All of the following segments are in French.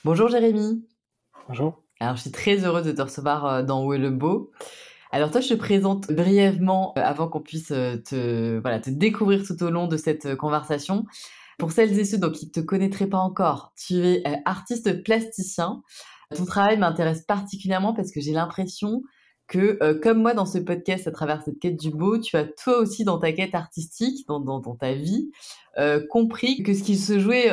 Bonjour Jérémy. Bonjour. Alors, je suis très heureuse de te recevoir dans Où est le beau. Alors toi, je te présente brièvement avant qu'on puisse te découvrir tout au long de cette conversation. Pour celles et ceux donc, qui ne te connaîtraient pas encore, tu es artiste plasticien. Ton travail m'intéresse particulièrement parce que j'ai l'impression que, comme moi dans ce podcast, à travers cette quête du beau, tu as toi aussi dans ta quête artistique, dans ta vie, compris que ce qui se jouait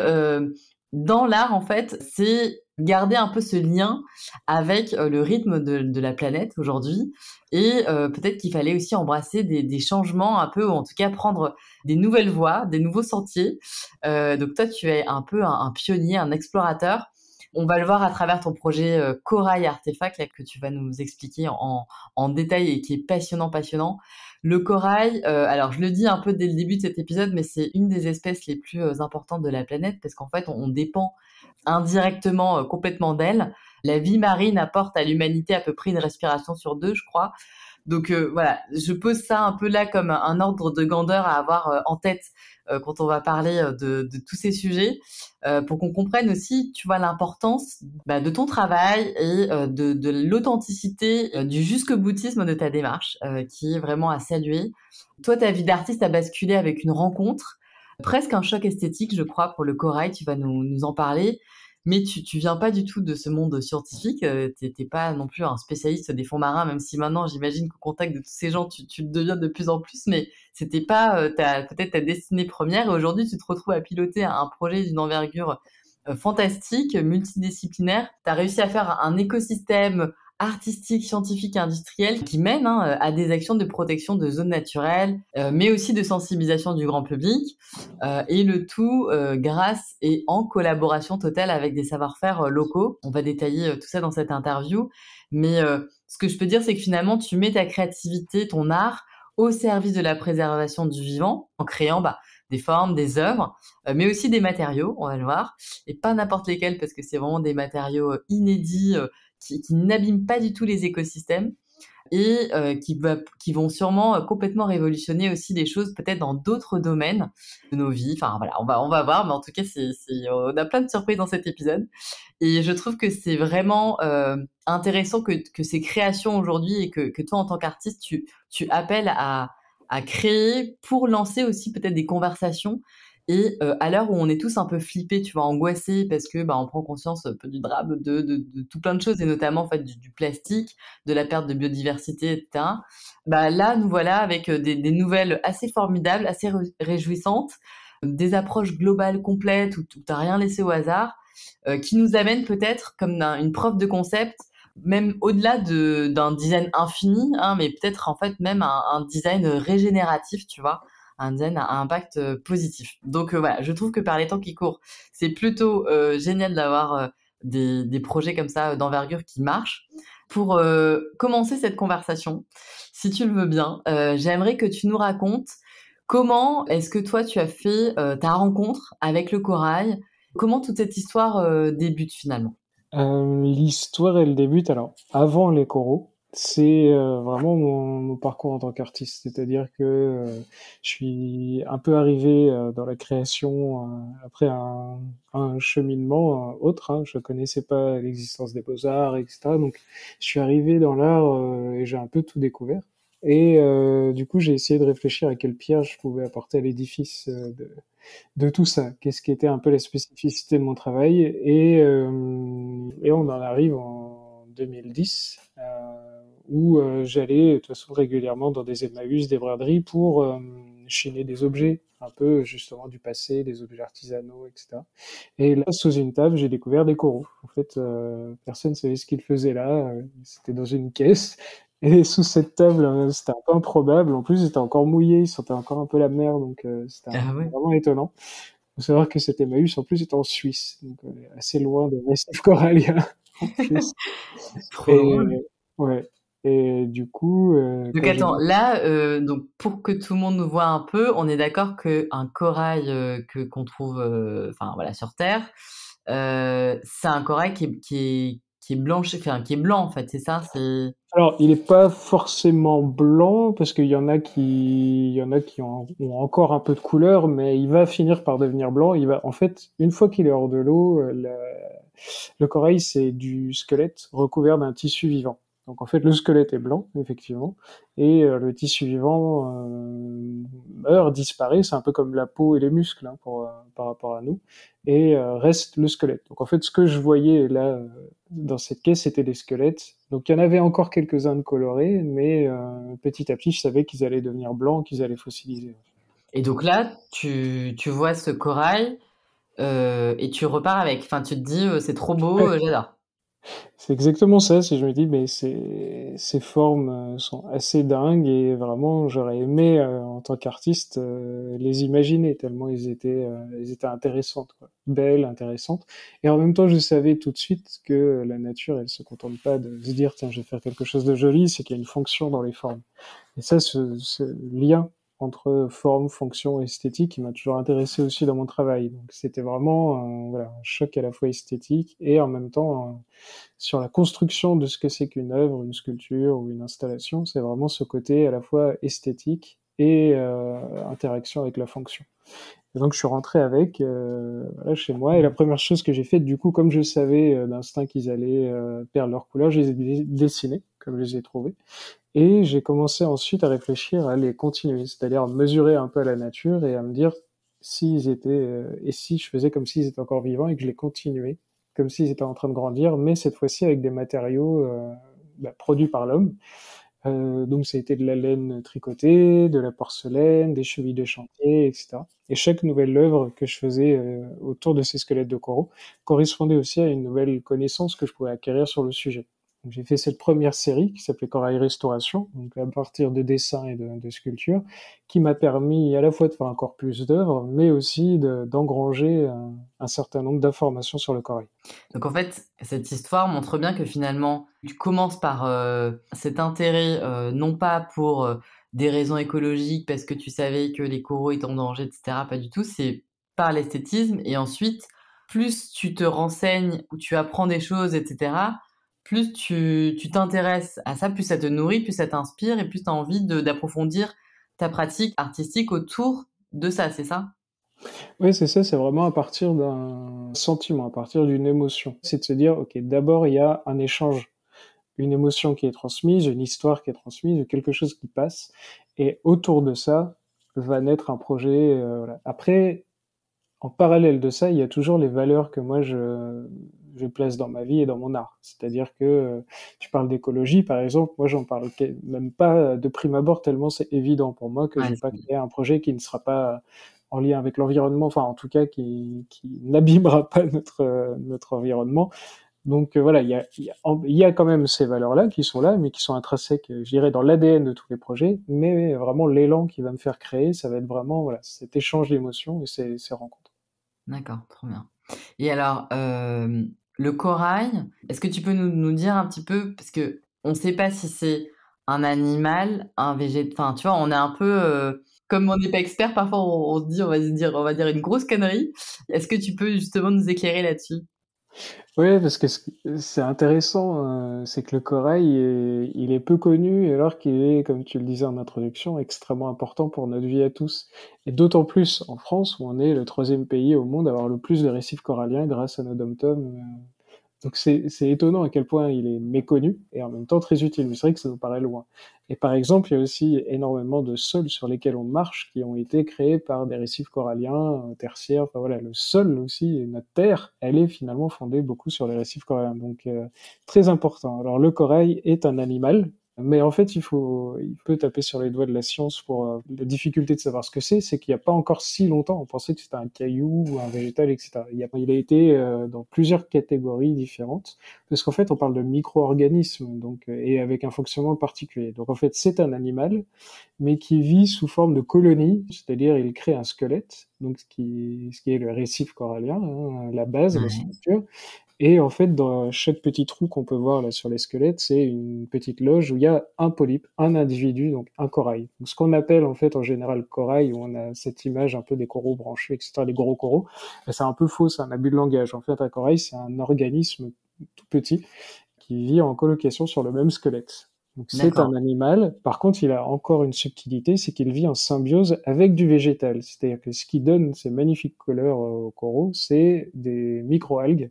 dans l'art, en fait, c'est garder un peu ce lien avec le rythme de la planète aujourd'hui. Et peut-être qu'il fallait aussi embrasser des changements un peu, ou en tout cas prendre des nouvelles voies, des nouveaux sentiers. Donc toi, tu es un peu un pionnier, un explorateur. On va le voir à travers ton projet Corail Artefact là, que tu vas nous expliquer en détail et qui est passionnant, passionnant. Le corail, alors je le dis un peu dès le début de cet épisode, mais c'est une des espèces les plus importantes de la planète parce qu'en fait, on dépend indirectement complètement d'elle. La vie marine apporte à l'humanité à peu près une respiration sur deux, je crois. Donc voilà, je pose ça un peu là comme un ordre de grandeur à avoir en tête quand on va parler de tous ces sujets, pour qu'on comprenne aussi, tu vois, l'importance de ton travail et de l'authenticité, du jusque-boutisme de ta démarche, qui est vraiment à saluer. Toi, ta vie d'artiste a basculé avec une rencontre, presque un choc esthétique, je crois, pour le corail, tu vas nous en parler. Mais tu viens pas du tout de ce monde scientifique, t'es pas non plus un spécialiste des fonds marins, même si maintenant j'imagine qu'au contact de tous ces gens, tu le deviens de plus en plus, mais c'était pas peut-être ta destinée première. Et aujourd'hui, tu te retrouves à piloter un projet d'une envergure fantastique, multidisciplinaire. Tu as réussi à faire un écosystème artistique, scientifique et industriel qui mène à des actions de protection de zones naturelles, mais aussi de sensibilisation du grand public, et le tout grâce et en collaboration totale avec des savoir-faire locaux. On va détailler tout ça dans cette interview, mais ce que je peux dire, c'est que finalement, tu mets ta créativité, ton art au service de la préservation du vivant en créant des formes, des œuvres, mais aussi des matériaux, on va le voir, et pas n'importe lesquels parce que c'est vraiment des matériaux inédits qui n'abîment pas du tout les écosystèmes et qui vont sûrement complètement révolutionner aussi des choses peut-être dans d'autres domaines de nos vies. Enfin voilà, on va voir, mais en tout cas, on a plein de surprises dans cet épisode. Et je trouve que c'est vraiment intéressant que ces créations aujourd'hui et que toi, en tant qu'artiste, tu appelles à créer pour lancer aussi peut-être des conversations. Et à l'heure où on est tous un peu flippés, tu vois, angoissés, parce que on prend conscience un peu du drame de tout plein de choses, et notamment en fait du plastique, de la perte de biodiversité, etc. Là, nous voilà avec des nouvelles assez formidables, assez réjouissantes, des approches globales complètes où t'as rien laissé au hasard, qui nous amène peut-être comme une preuve de concept, même au-delà d'un design infini, hein, mais peut-être en fait même un design régénératif, tu vois, un design à impact positif. Donc voilà, je trouve que par les temps qui courent, c'est plutôt génial d'avoir des projets comme ça d'envergure qui marchent. Pour commencer cette conversation, si tu le veux bien, j'aimerais que tu nous racontes comment est-ce que toi tu as fait ta rencontre avec le corail. Comment toute cette histoire débute finalement? L'histoire, elle débute alors avant les coraux. C'est vraiment mon parcours en tant qu'artiste, c'est-à-dire que je suis un peu arrivé dans la création après un cheminement autre. Hein. Je connaissais pas l'existence des beaux-arts, etc. Donc, je suis arrivé dans l'art et j'ai un peu tout découvert. Et du coup, j'ai essayé de réfléchir à quelle pierre je pouvais apporter à l'édifice de tout ça. Qu'est-ce qui était un peu la spécificité de mon travail et on en arrive en 2010 où j'allais de toute façon régulièrement dans des Emmaüs, des braderies pour chiner des objets un peu justement du passé, des objets artisanaux, etc. Et là, sous une table, j'ai découvert des coraux. En fait, personne ne savait ce qu'ils faisaient là. C'était dans une caisse. Et sous cette table, c'était un peu improbable. En plus, c'était encore mouillé, il sentait encore un peu la mer, donc Ah ouais. vraiment étonnant. Il faut savoir que cet Emmaüs, en plus, est en Suisse, donc assez loin de récif corallien, en plus. Trop Et drôle. ouais. Et du coup, Donc quand j'ai attends, là, donc pour que tout le monde nous voit un peu, on est d'accord qu'un corail qu'on trouve, enfin voilà, sur Terre, c'est un corail qui est blanche, enfin qui est blanc en fait, c'est ça, c'est. alors, il n'est pas forcément blanc parce il y en a qui ont encore un peu de couleur, mais il va finir par devenir blanc. Il va, en fait, une fois qu'il est hors de l'eau, Le corail, c'est du squelette recouvert d'un tissu vivant. Donc en fait, le squelette est blanc, effectivement, et le tissu vivant meurt, disparaît. C'est un peu comme la peau et les muscles hein, par rapport à nous, et reste le squelette. Donc en fait, ce que je voyais là dans cette caisse, c'était des squelettes. Donc il y en avait encore quelques-uns de colorés, mais petit à petit, je savais qu'ils allaient devenir blancs, qu'ils allaient fossiliser. Et donc là, tu vois ce corail et tu repars avec. Enfin, tu te dis, c'est trop beau, j'adore. C'est exactement ça. Si je me dis, mais ces formes sont assez dingues et vraiment, j'aurais aimé en tant qu'artiste les imaginer tellement elles étaient intéressantes, quoi. Belles, intéressantes. Et en même temps, je savais tout de suite que la nature, elle se contente pas de se dire, tiens, je vais faire quelque chose de joli, c'est qu'il y a une fonction dans les formes. Et ça, ce lien entre forme, fonction et esthétique, qui m'a toujours intéressé aussi dans mon travail. Donc c'était vraiment voilà, un choc à la fois esthétique et en même temps sur la construction de ce que c'est qu'une œuvre, une sculpture ou une installation. C'est vraiment ce côté à la fois esthétique et interaction avec la fonction. Et donc je suis rentré avec voilà, chez moi et la première chose que j'ai faite, du coup, comme je savais d'instinct qu'ils allaient perdre leur couleur, je les ai dessinés comme je les ai trouvés. Et j'ai commencé ensuite à réfléchir à les continuer, c'est-à-dire à mesurer un peu la nature et à me dire s'ils étaient, et si je faisais comme s'ils étaient encore vivants et que je les continuais, comme s'ils étaient en train de grandir, mais cette fois-ci avec des matériaux produits par l'homme. Donc ça a été de la laine tricotée, de la porcelaine, des chevilles de chantier, etc. Et chaque nouvelle œuvre que je faisais autour de ces squelettes de coraux correspondait aussi à une nouvelle connaissance que je pouvais acquérir sur le sujet. Donc, j'ai fait cette première série qui s'appelait Corail Restauration, donc à partir de dessins et de sculptures, qui m'a permis à la fois de faire encore plus d'œuvres, mais aussi d'engranger un certain nombre d'informations sur le corail. Donc en fait, cette histoire montre bien que finalement, tu commences par cet intérêt, non pas pour des raisons écologiques, parce que tu savais que les coraux étaient en danger, etc. Pas du tout, c'est par l'esthétisme. Et ensuite, plus tu te renseignes ou tu apprends des choses, etc., plus tu t'intéresses à ça, plus ça te nourrit, plus ça t'inspire et plus tu as envie d'approfondir ta pratique artistique autour de ça, c'est ça? Oui, c'est ça, c'est vraiment à partir d'un sentiment, à partir d'une émotion. C'est de se dire, ok, d'abord il y a un échange, une émotion qui est transmise, une histoire qui est transmise, quelque chose qui passe, et autour de ça va naître un projet. Voilà. Après, en parallèle de ça, il y a toujours les valeurs que moi je place dans ma vie et dans mon art. C'est-à-dire que tu parles d'écologie, par exemple, moi j'en parle même pas de prime abord tellement c'est évident pour moi que je Ouais, vais pas créer un projet qui ne sera pas en lien avec l'environnement, enfin en tout cas qui n'abîmera pas notre environnement. Donc voilà, il y a quand même ces valeurs-là qui sont là, mais qui sont intrinsèques, je dirais, dans l'ADN de tous les projets. Mais vraiment l'élan qui va me faire créer, ça va être vraiment voilà, cet échange d'émotions et ces rencontres. d'accord, trop bien. Et alors, le corail, est-ce que tu peux nous dire un petit peu, parce que on ne sait pas si c'est un animal, un végétal, enfin, tu vois, on est un peu, comme on n'est pas expert, parfois on se dit, on va dire une grosse connerie. Est-ce que tu peux justement nous éclairer là-dessus? Oui, parce que c'est intéressant, c'est que le corail il est peu connu alors qu'il est, comme tu le disais en introduction, extrêmement important pour notre vie à tous. Et d'autant plus en France où on est le troisième pays au monde à avoir le plus de récifs coralliens grâce à nos dom-toms. Donc c'est étonnant à quel point il est méconnu et en même temps très utile. Mais c'est vrai que ça nous paraît loin. Et par exemple, il y a aussi énormément de sols sur lesquels on marche qui ont été créés par des récifs coralliens, tertiaires. Enfin voilà, le sol aussi, et notre terre, elle est finalement fondée beaucoup sur les récifs coralliens. Donc très important. Alors le corail est un animal, mais en fait, il peut taper sur les doigts de la science pour la difficulté de savoir ce que c'est qu'il n'y a pas encore si longtemps, on pensait que c'était un caillou ou un végétal, etc. Il a été dans plusieurs catégories différentes, parce qu'en fait, on parle de micro-organismes, donc, et avec un fonctionnement particulier. Donc en fait, c'est un animal, mais qui vit sous forme de colonie, c'est-à-dire il crée un squelette, donc ce qui est le récif corallien, hein, la base, la Ouais. structure, et en fait, dans chaque petit trou qu'on peut voir là sur les squelettes, c'est une petite loge où il y a un polype, un individu, donc un corail. Donc, ce qu'on appelle en fait en général corail, où on a cette image un peu des coraux branchés, etc., les gros coraux, ben, c'est un peu faux, c'est un abus de langage. En fait, un corail, c'est un organisme tout petit qui vit en colocation sur le même squelette. Donc c'est D'accord. un animal. Par contre, il a encore une subtilité, c'est qu'il vit en symbiose avec du végétal. C'est-à-dire que ce qui donne ces magnifiques couleurs aux coraux, c'est des microalgues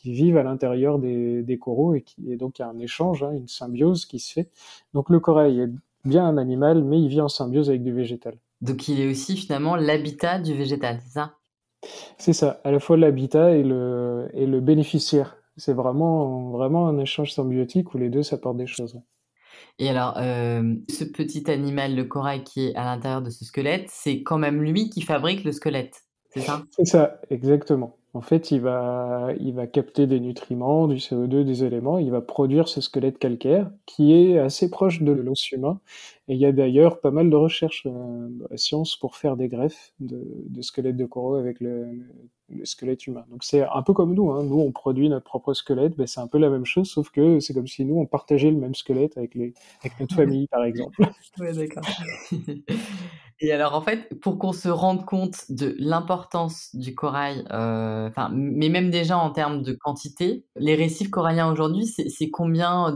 qui vivent à l'intérieur des coraux et donc il y a un échange, hein, une symbiose qui se fait. Donc le corail est bien un animal, mais il vit en symbiose avec du végétal. Donc il est aussi finalement l'habitat du végétal, c'est ça? C'est ça, à la fois l'habitat et le bénéficiaire. C'est vraiment un échange symbiotique où les deux s'apportent des choses. Et alors, ce petit animal, le corail qui est à l'intérieur de ce squelette, c'est quand même lui qui fabrique le squelette, c'est ça? C'est ça, exactement. En fait, il va capter des nutriments, du CO2, des éléments, il va produire ce squelette calcaire qui est assez proche de l'os humain. Et il y a d'ailleurs pas mal de recherches dans la science pour faire des greffes de squelettes de coraux avec le squelette humain. Donc c'est un peu comme nous, hein. Nous, on produit notre propre squelette, ben, c'est un peu la même chose, sauf que c'est comme si nous, on partageait le même squelette avec notre famille, par exemple. Ouais, d'accord. Et alors, en fait, pour qu'on se rende compte de l'importance du corail, enfin, mais même déjà en termes de quantité, les récifs coralliens aujourd'hui, c'est combien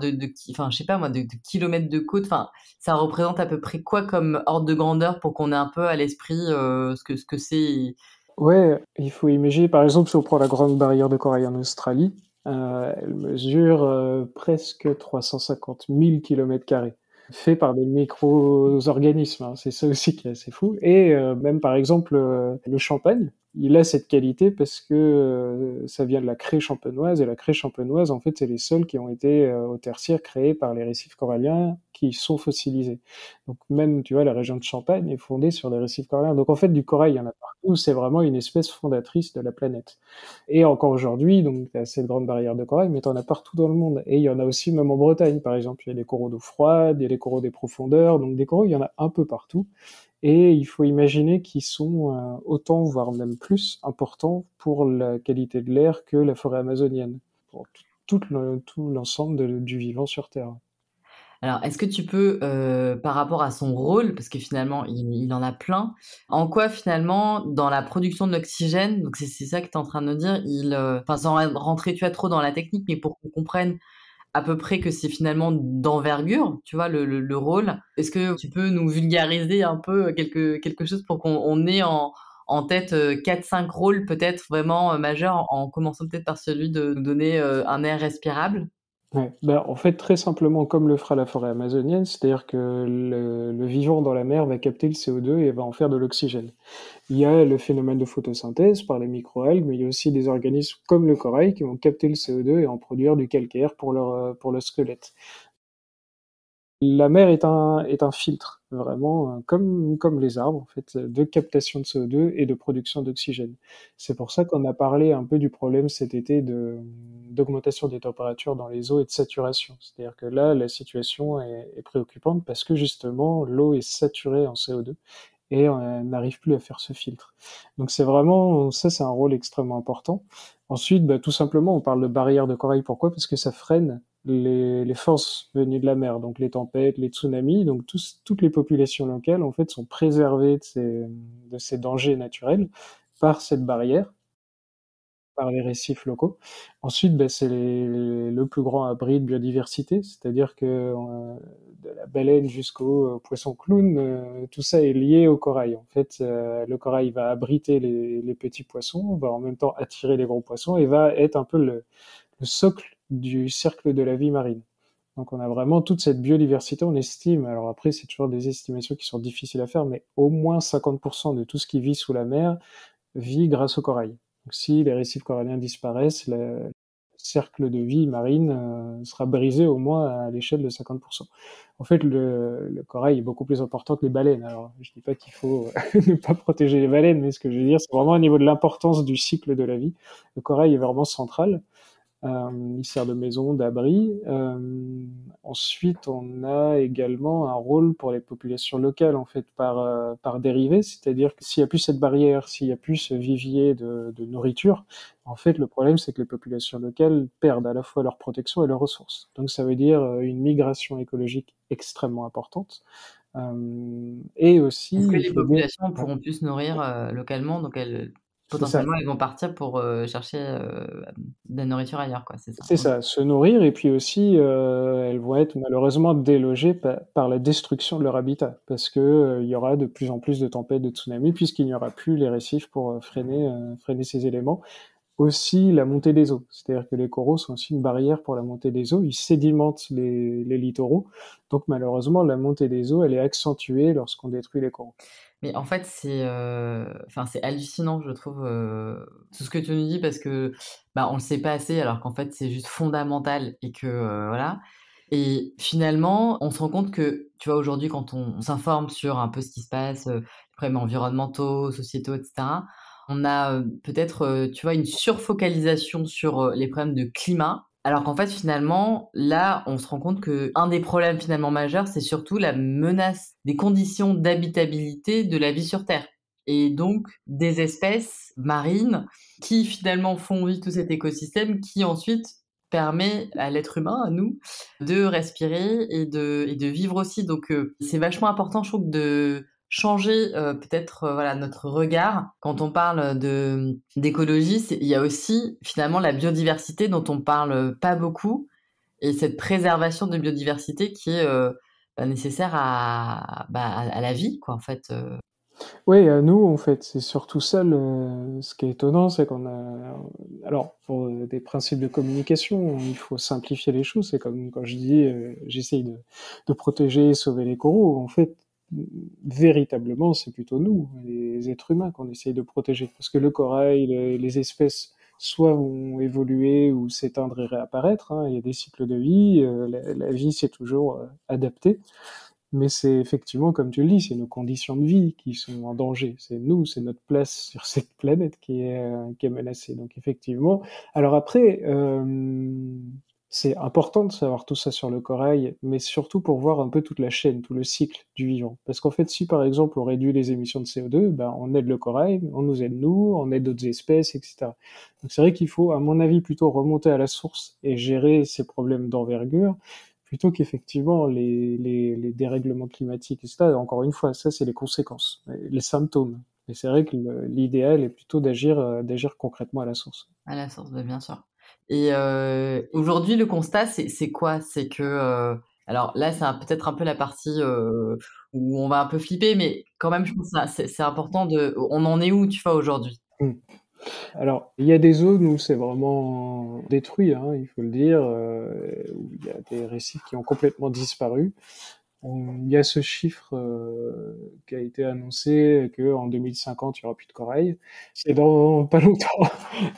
enfin, je sais pas moi, de kilomètres de côte? Enfin, ça représente à peu près quoi comme ordre de grandeur pour qu'on ait un peu à l'esprit, ce que c'est? Ouais, il faut imaginer, par exemple, si on prend la Grande Barrière de Corail en Australie, elle mesure presque 350 000 km², fait par des micro-organismes, hein. C'est ça aussi qui est assez fou. Et même, par exemple, le champagne, il a cette qualité parce que ça vient de la craie champenoise, et la craie champenoise, en fait, c'est les sols qui ont été au tertiaire créés par les récifs coralliens qui sont fossilisés. Donc même, tu vois, la région de Champagne est fondée sur les récifs coralliens. Donc en fait, du corail, il y en a partout. C'est vraiment une espèce fondatrice de la planète. Et encore aujourd'hui, donc tu as cette grande barrière de corail, mais tu en as partout dans le monde. Et il y en a aussi même en Bretagne, par exemple. Il y a des coraux d'eau froide, il y a des coraux des profondeurs. Donc des coraux, il y en a un peu partout. Et il faut imaginer qu'ils sont autant, voire même plus, importants pour la qualité de l'air que la forêt amazonienne, pour tout l'ensemble du vivant sur Terre. Alors, est-ce que tu peux, par rapport à son rôle, parce que finalement il en a plein, en quoi finalement dans la production de l'oxygène, donc c'est ça que tu es en train de nous dire, enfin sans rentrer, tu vois, trop dans la technique, mais pour qu'on comprenne à peu près que c'est finalement d'envergure, tu vois, le rôle. Est-ce que tu peux nous vulgariser un peu quelque chose pour qu'on ait en tête, 4-5 rôles peut-être vraiment, majeurs, en commençant peut-être par celui de nous donner, un air respirable? Ouais, bah, en fait, très simplement, comme le fera la forêt amazonienne, c'est-à-dire que le vivant dans la mer va capter le CO2 et va en faire de l'oxygène. Il y a le phénomène de photosynthèse par les microalgues, mais il y a aussi des organismes comme le corail qui vont capter le CO2 et en produire du calcaire pour leur squelette. La mer est un filtre, vraiment, comme les arbres, en fait, de captation de CO2 et de production d'oxygène. C'est pour ça qu'on a parlé un peu du problème cet été d'augmentation des températures dans les eaux et de saturation. C'est-à-dire que là, la situation est préoccupante parce que justement, l'eau est saturée en CO2 et on n'arrive plus à faire ce filtre. Donc c'est vraiment, ça c'est un rôle extrêmement important. Ensuite, bah, tout simplement, on parle de barrière de corail. Pourquoi? Parce que ça freine les forces venues de la mer, donc les tempêtes, les tsunamis. Donc toutes les populations locales, en fait, sont préservées de ces dangers naturels par cette barrière, par les récifs locaux. Ensuite, bah, c'est le plus grand abri de biodiversité, c'est-à-dire que de la baleine jusqu'au poisson clown, tout ça est lié au corail. En fait, le corail va abriter les petits poissons, va en même temps attirer les gros poissons et va être un peu le socle du cercle de la vie marine. Donc on a vraiment toute cette biodiversité, on estime, alors après c'est toujours des estimations qui sont difficiles à faire, mais au moins 50% de tout ce qui vit sous la mer vit grâce au corail. Donc si les récifs coralliens disparaissent, le cercle de vie marine sera brisé au moins à l'échelle de 50%. En fait, le corail est beaucoup plus important que les baleines. Alors, je dis pas qu'il faut ne pas protéger les baleines, mais ce que je veux dire, c'est vraiment au niveau de l'importance du cycle de la vie. Le corail est vraiment central. Il sert de maison, d'abri. Ensuite, on a également un rôle pour les populations locales, en fait, par dérivée, c'est-à-dire que s'il n'y a plus cette barrière, s'il n'y a plus ce vivier de nourriture, en fait, le problème, c'est que les populations locales perdent à la fois leur protection et leurs ressources. Donc, ça veut dire une migration écologique extrêmement importante. Et aussi, Est-ce que il les faut bien... populations Ouais, pourront plus se nourrir, localement, donc elles c'est ça. potentiellement, elles vont partir pour, chercher, de la nourriture ailleurs, quoi, c'est ça? C'est OK. ça, se nourrir et puis aussi, elles vont être malheureusement délogées par la destruction de leur habitat. Parce que, il y aura de plus en plus de tempêtes, de tsunamis, puisqu'il n'y aura plus les récifs pour, freiner ces éléments. aussi la montée des eaux. C'est-à-dire que les coraux sont aussi une barrière pour la montée des eaux. Ils sédimentent les littoraux. Donc malheureusement, la montée des eaux, elle est accentuée lorsqu'on détruit les coraux. Mais en fait, enfin, c'est hallucinant, je trouve, tout ce que tu nous dis parce que, bah, on le sait pas assez alors qu'en fait, c'est juste fondamental et que, voilà. Et finalement, on se rend compte que, tu vois, aujourd'hui, quand on s'informe sur un peu ce qui se passe, les problèmes environnementaux, sociétaux et cetera, on a, peut-être, tu vois, une surfocalisation sur, les problèmes de climat. Alors qu'en fait, finalement, là, on se rend compte qu'un des problèmes finalement majeurs, c'est surtout la menace des conditions d'habitabilité de la vie sur Terre et donc des espèces marines qui finalement font vivre tout cet écosystème qui ensuite permet à l'être humain, à nous, de respirer et de vivre aussi. Donc, c'est vachement important, je trouve, de changer, peut-être, voilà, notre regard. Quand on parle d'écologie, il y a aussi finalement la biodiversité dont on parle pas beaucoup et cette préservation de biodiversité qui est, bah, nécessaire à la vie, quoi, en fait, Oui, à nous, en fait, c'est surtout ça ce qui est étonnant, c'est qu'on a, alors, pour des principes de communication, il faut simplifier les choses. C'est comme quand je dis, j'essaye de protéger et sauver les coraux. En fait, véritablement, c'est plutôt nous, les êtres humains, qu'on essaye de protéger. Parce que le corail, les espèces, soit vont évoluer ou s'éteindre et réapparaître, hein. Il y a des cycles de vie, la vie s'est toujours adaptée. Mais c'est effectivement, comme tu le dis, c'est nos conditions de vie qui sont en danger. C'est nous, c'est notre place sur cette planète qui est menacée. Donc effectivement. Alors après, c'est important de savoir tout ça sur le corail, mais surtout pour voir un peu toute la chaîne, tout le cycle du vivant. Parce qu'en fait, si par exemple on réduit les émissions de CO2, ben on aide le corail, on nous aide nous, on aide d'autres espèces, etc. Donc c'est vrai qu'il faut, à mon avis, plutôt remonter à la source et gérer ces problèmes d'envergure plutôt qu'effectivement les dérèglements climatiques, etc. Encore une fois, ça c'est les conséquences, les symptômes. Et c'est vrai que l'idéal est plutôt d'agir concrètement à la source. à la source, bah, bien sûr. Et aujourd'hui, le constat, c'est quoi? C'est que, alors là, c'est peut-être un peu la partie, où on va un peu flipper, mais quand même, je pense que c'est important on en est où, tu vois, aujourd'hui? Mm. Alors, il y a des zones où c'est vraiment détruit, hein, il faut le dire, où il y a des récifs qui ont complètement disparu. Il y a ce chiffre qui a été annoncé qu'en 2050, il n'y aura plus de corail. C'est dans pas longtemps.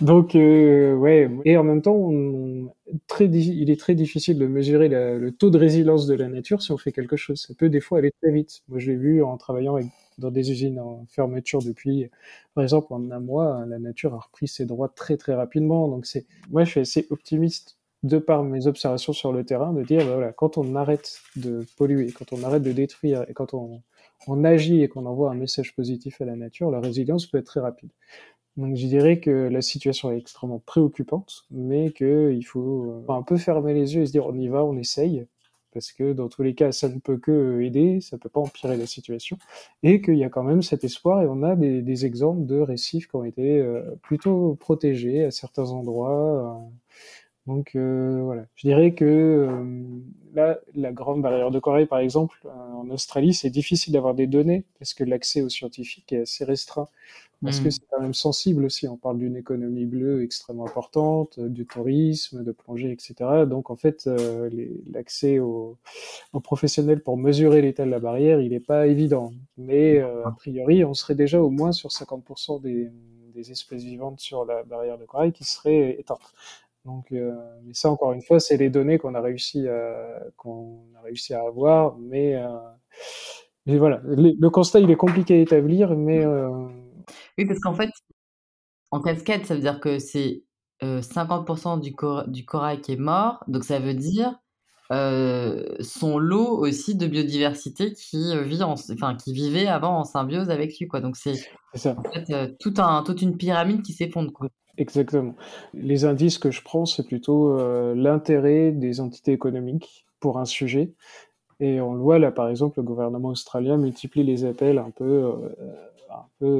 Donc, ouais. Et en même temps, il est très difficile de mesurer le taux de résilience de la nature si on fait quelque chose. Ça peut des fois aller très vite. Moi, je l'ai vu en travaillant dans des usines en fermeture depuis, par exemple, en un mois, la nature a repris ses droits très très rapidement. Donc, moi, je suis assez optimiste de par mes observations sur le terrain, de dire, bah voilà, quand on arrête de polluer, quand on arrête de détruire, et quand on agit et qu'on envoie un message positif à la nature, la résilience peut être très rapide. Donc je dirais que la situation est extrêmement préoccupante, mais qu'il faut un peu fermer les yeux et se dire on y va, on essaye, parce que dans tous les cas, ça ne peut que aider, ça peut pas empirer la situation, et qu'il y a quand même cet espoir, et on a des exemples de récifs qui ont été plutôt protégés à certains endroits. Donc voilà, je dirais que là, la grande barrière de corail, par exemple, en Australie, c'est difficile d'avoir des données parce que l'accès aux scientifiques est assez restreint. Parce que Mmh. c'est quand même sensible aussi. On parle d'une économie bleue extrêmement importante, du tourisme, de plongée, etc. Donc en fait, l'accès aux professionnels pour mesurer l'état de la barrière, il n'est pas évident. Mais a priori, on serait déjà au moins sur 50% des espèces vivantes sur la barrière de corail qui seraient éteintes. Donc, mais ça, encore une fois, c'est les données qu'on a réussi à avoir, mais voilà, le constat, il est compliqué à établir, mais Oui, parce qu'en fait, en cascade, ça veut dire que c'est, 50 du corail qui est mort, donc ça veut dire, son lot aussi de biodiversité qui, qui vivait avant en symbiose avec lui, quoi. Donc c'est c'est ça. en fait, toute une pyramide qui s'effondre, quoi. Exactement. Les indices que je prends, c'est plutôt l'intérêt des entités économiques pour un sujet. Et on le voit là, par exemple, le gouvernement australien multiplie les appels un peu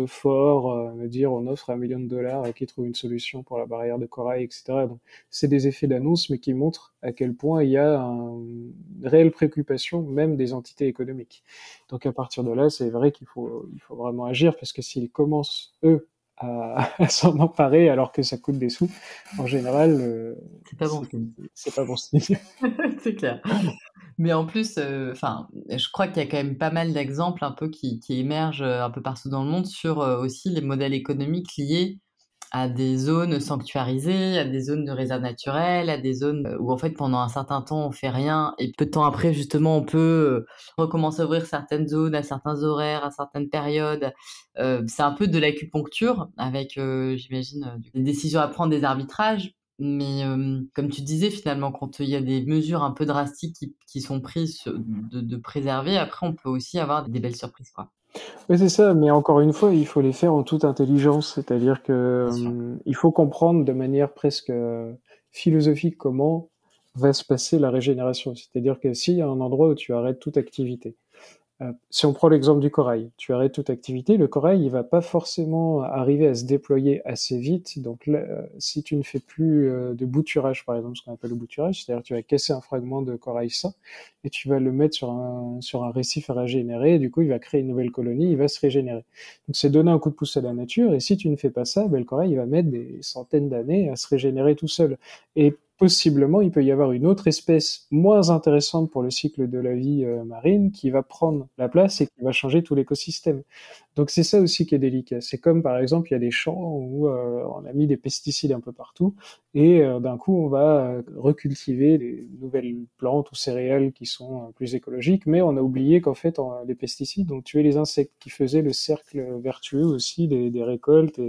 forts, de dire on offre $1 million à qui trouve une solution pour la barrière de corail, etc. Donc, c'est des effets d'annonce, mais qui montrent à quel point il y a une réelle préoccupation, même des entités économiques. Donc, à partir de là, c'est vrai il faut vraiment agir, parce que s'ils commencent, eux, à s'en emparer alors que ça coûte des sous, en général, C'est pas bon signe. c'est pas bon signe. C'est clair. Mais en plus, enfin, je crois qu'il y a quand même pas mal d'exemples un peu qui émergent, un peu partout dans le monde sur, aussi les modèles économiques liés à des zones sanctuarisées, à des zones de réserve naturelle, à des zones, où en fait pendant un certain temps on fait rien et peu de temps après justement on peut, recommencer à ouvrir certaines zones à certains horaires, à certaines périodes. C'est un peu de l'acupuncture avec, j'imagine, des décisions à prendre, des arbitrages. Mais, comme tu disais finalement quand il y a des mesures un peu drastiques qui sont prises, de préserver, après on peut aussi avoir des belles surprises, quoi. Oui, c'est ça, mais encore une fois, il faut les faire en toute intelligence. C'est-à-dire que, Bien sûr. il faut comprendre de manière presque, philosophique comment va se passer la régénération. C'est-à-dire que s'il y a un endroit où tu arrêtes toute activité, si on prend l'exemple du corail, tu arrêtes toute activité, le corail, il va pas forcément arriver à se déployer assez vite. Donc là, si tu ne fais plus de bouturage, par exemple, ce qu'on appelle le bouturage, c'est-à-dire que tu vas casser un fragment de corail sain et tu vas le mettre sur un récif à régénérer, et du coup, il va créer une nouvelle colonie, il va se régénérer. Donc c'est donner un coup de pouce à la nature, et si tu ne fais pas ça, ben, le corail, il va mettre des centaines d'années à se régénérer tout seul. Et possiblement, il peut y avoir une autre espèce moins intéressante pour le cycle de la vie marine qui va prendre la place et qui va changer tout l'écosystème. Donc c'est ça aussi qui est délicat. C'est comme par exemple, il y a des champs où on a mis des pesticides un peu partout et d'un coup on va recultiver des nouvelles plantes ou céréales qui sont plus écologiques, mais on a oublié qu'en fait les pesticides ont tué les insectes qui faisaient le cercle vertueux aussi des récoltes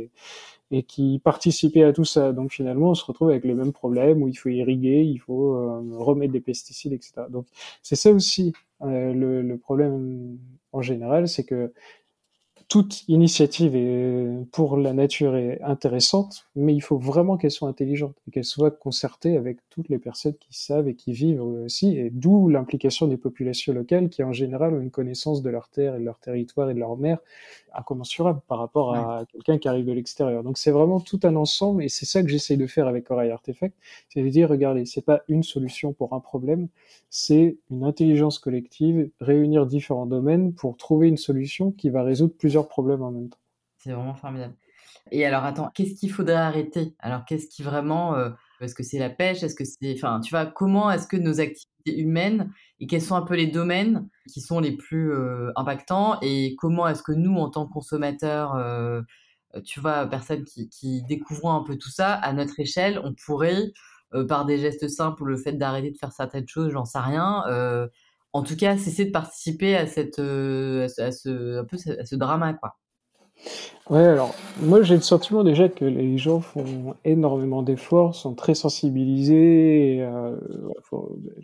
et qui participaient à tout ça. Donc finalement, on se retrouve avec les mêmes problèmes où il faut irriguer, il faut remettre des pesticides, etc. Donc c'est ça aussi le problème en général, c'est que toute initiative pour la nature est intéressante, mais il faut vraiment qu'elle soit intelligente et qu'elle soit concertée avec toutes les personnes qui savent et qui vivent aussi, et d'où l'implication des populations locales qui en général ont une connaissance de leur terre et de leur territoire et de leur mer incommensurable par rapport Ouais. à quelqu'un qui arrive de l'extérieur. Donc c'est vraiment tout un ensemble et c'est ça que j'essaye de faire avec Corail Artefact, c'est de dire regardez, c'est pas une solution pour un problème, c'est une intelligence collective, réunir différents domaines pour trouver une solution qui va résoudre plusieurs problèmes en même temps. C'est vraiment formidable. Et alors attends, qu'est-ce qu'il faudrait arrêter? Alors qu'est-ce qui vraiment, est-ce que c'est la pêche? Est-ce que c'est enfin, tu vois, comment est-ce que nos activités humaines et quels sont un peu les domaines qui sont les plus, impactants? Et comment est-ce que nous, en tant que consommateurs, tu vois, personnes qui découvrons un peu tout ça, à notre échelle, on pourrait, par des gestes simples ou le fait d'arrêter de faire certaines choses, j'en sais rien, en tout cas cesser de participer à cette, à ce un peu à ce drama, quoi. Ouais, alors moi j'ai le sentiment déjà que les gens font énormément d'efforts, sont très sensibilisés.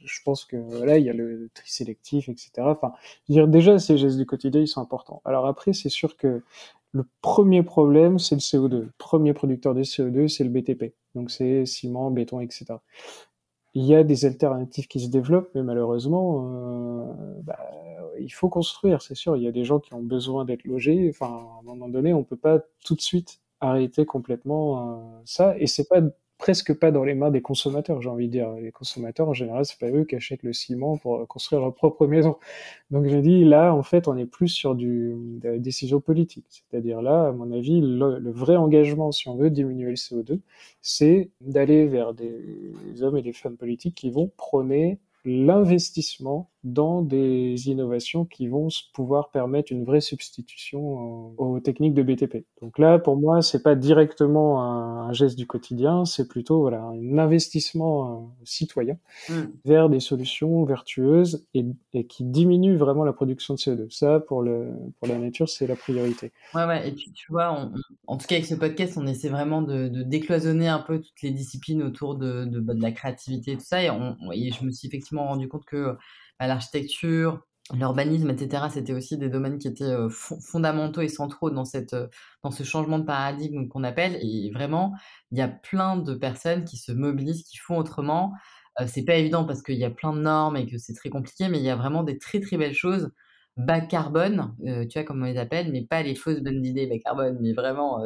Je pense que voilà, il y a le tri sélectif, etc. Enfin, je veux dire déjà ces gestes du quotidien ils sont importants. Alors après c'est sûr que le premier problème c'est le CO2. Le premier producteur de CO2 c'est le BTP. Donc c'est ciment, béton, etc. Il y a des alternatives qui se développent, mais malheureusement, bah, il faut construire, c'est sûr. Il y a des gens qui ont besoin d'être logés. Enfin, à un moment donné, on peut pas tout de suite arrêter complètement ça. Et c'est pas presque pas dans les mains des consommateurs, j'ai envie de dire. Les consommateurs, en général, c'est pas eux qui achètent le ciment pour construire leur propre maison. Donc je dis là, en fait, on est plus sur de la décision politique. C'est-à-dire là, à mon avis, le vrai engagement, si on veut diminuer le CO2, c'est d'aller vers des hommes et des femmes politiques qui vont prôner l'investissement dans des innovations qui vont pouvoir permettre une vraie substitution aux techniques de BTP. Donc là, pour moi, c'est pas directement un geste du quotidien, c'est plutôt voilà un investissement citoyen Mmh. vers des solutions vertueuses et qui diminuent vraiment la production de CO2. Ça, pour la nature, c'est la priorité. Ouais, ouais et puis tu vois, en tout cas avec ce podcast, on essaie vraiment de décloisonner un peu toutes les disciplines autour de la créativité et tout ça et je me suis effectivement rendu compte que, bah, l'architecture, l'urbanisme et cetera, c'était aussi des domaines qui étaient, fondamentaux et centraux dans dans ce changement de paradigme qu'on appelle et vraiment, il y a plein de personnes qui se mobilisent, qui font autrement. C'est pas évident parce qu'il y a plein de normes et que c'est très compliqué, mais il y a vraiment des très, très belles choses bas carbone, tu vois, comme on les appelle, mais pas les fausses bonnes idées bas carbone, mais vraiment,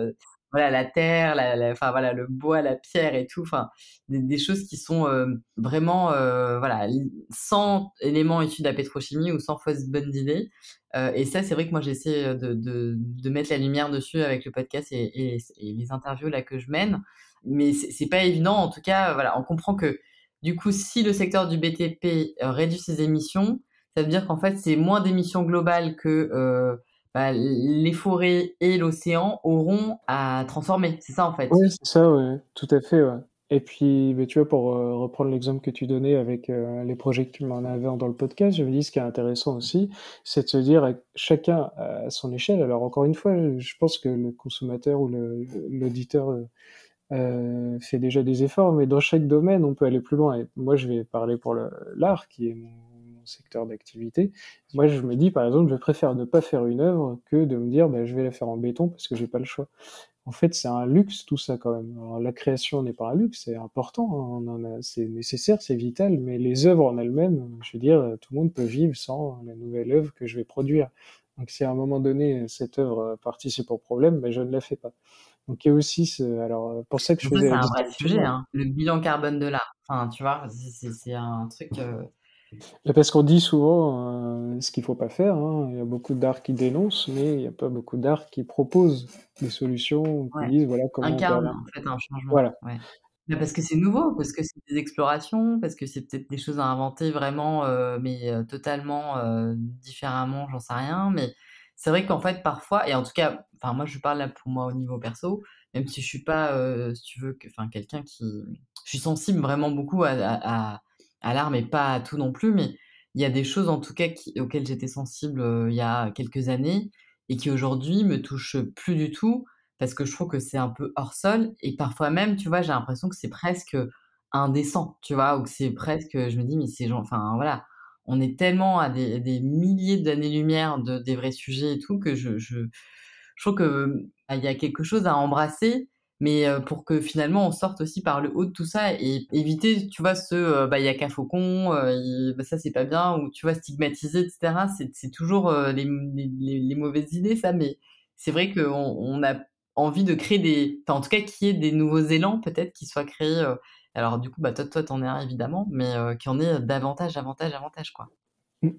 voilà, la terre, enfin voilà, le bois, la pierre et tout, enfin des choses qui sont vraiment voilà, sans éléments issus de la pétrochimie ou sans fausses bonnes idées. Et ça, c'est vrai que moi j'essaie de mettre la lumière dessus avec le podcast et les interviews là que je mène. Mais c'est pas évident. En tout cas, voilà, on comprend que du coup, si le secteur du BTP réduit ses émissions, ça veut dire qu'en fait, c'est moins d'émissions globales que bah, les forêts et l'océan auront à transformer. C'est ça, en fait. Oui, c'est ça, ouais, tout à fait, ouais. Et puis, tu vois, pour reprendre l'exemple que tu donnais avec les projets que tu m'en avais dans le podcast, je me dis ce qui est intéressant aussi, c'est de se dire chacun à son échelle. Alors encore une fois, je pense que le consommateur ou l'auditeur fait déjà des efforts, mais dans chaque domaine, on peut aller plus loin. Et moi, je vais parler pour l'art, qui est mon secteur d'activité. Moi, je me dis, par exemple, je préfère ne pas faire une œuvre que de me dire, bah, je vais la faire en béton parce que j'ai pas le choix. En fait, c'est un luxe tout ça quand même. Alors, la création n'est pas un luxe, c'est important, hein, c'est nécessaire, c'est vital, mais les œuvres en elles-mêmes, je veux dire, tout le monde peut vivre sans la nouvelle œuvre que je vais produire. Donc si à un moment donné, cette œuvre participe au problème, ben, je ne la fais pas. Donc il y a aussi alors pour ça que je Donc ça, faisais c'est la un vrai sujet, distinction. hein, le bilan carbone de l'art. Enfin, tu vois, c'est un truc. Parce qu'on dit souvent ce qu'il faut pas faire, hein. Il y a beaucoup d'art qui dénoncent, mais il n'y a pas beaucoup d'art qui proposent des solutions, qui Ouais, disent voilà comment on peut incarne aller. en fait un changement. Voilà. Ouais. Bah, parce que c'est nouveau, parce que c'est des explorations, parce que c'est peut-être des choses à inventer vraiment, mais totalement, différemment, j'en sais rien. Mais c'est vrai qu'en fait, parfois et en tout cas, enfin moi je parle là pour moi au niveau perso, même si je suis pas, si tu veux, enfin quelqu'un qui je suis sensible vraiment beaucoup à l'art, mais pas à tout non plus. Mais il y a des choses en tout cas auxquelles j'étais sensible, il y a quelques années et qui aujourd'hui me touchent plus du tout parce que je trouve que c'est un peu hors sol et parfois même, tu vois, j'ai l'impression que c'est presque indécent, tu vois? Ou que c'est presque, je me dis: «Mais ces gens» enfin voilà, on est tellement à des milliers d'années-lumière des vrais sujets et tout que je trouve que, bah, il y a quelque chose à embrasser, mais pour que finalement on sorte aussi par le haut de tout ça et éviter, tu vois, bah, il y a qu'un faucon, bah, ça c'est pas bien ou tu vois, stigmatiser et cetera. C'est toujours, les mauvaises idées ça, mais c'est vrai qu'on a envie de créer enfin en tout cas qu'il y ait des nouveaux élans peut-être qui soient créés, alors du coup, bah, toi tu en es un évidemment, mais qu'il y en ait davantage, davantage, davantage, quoi. Mmh.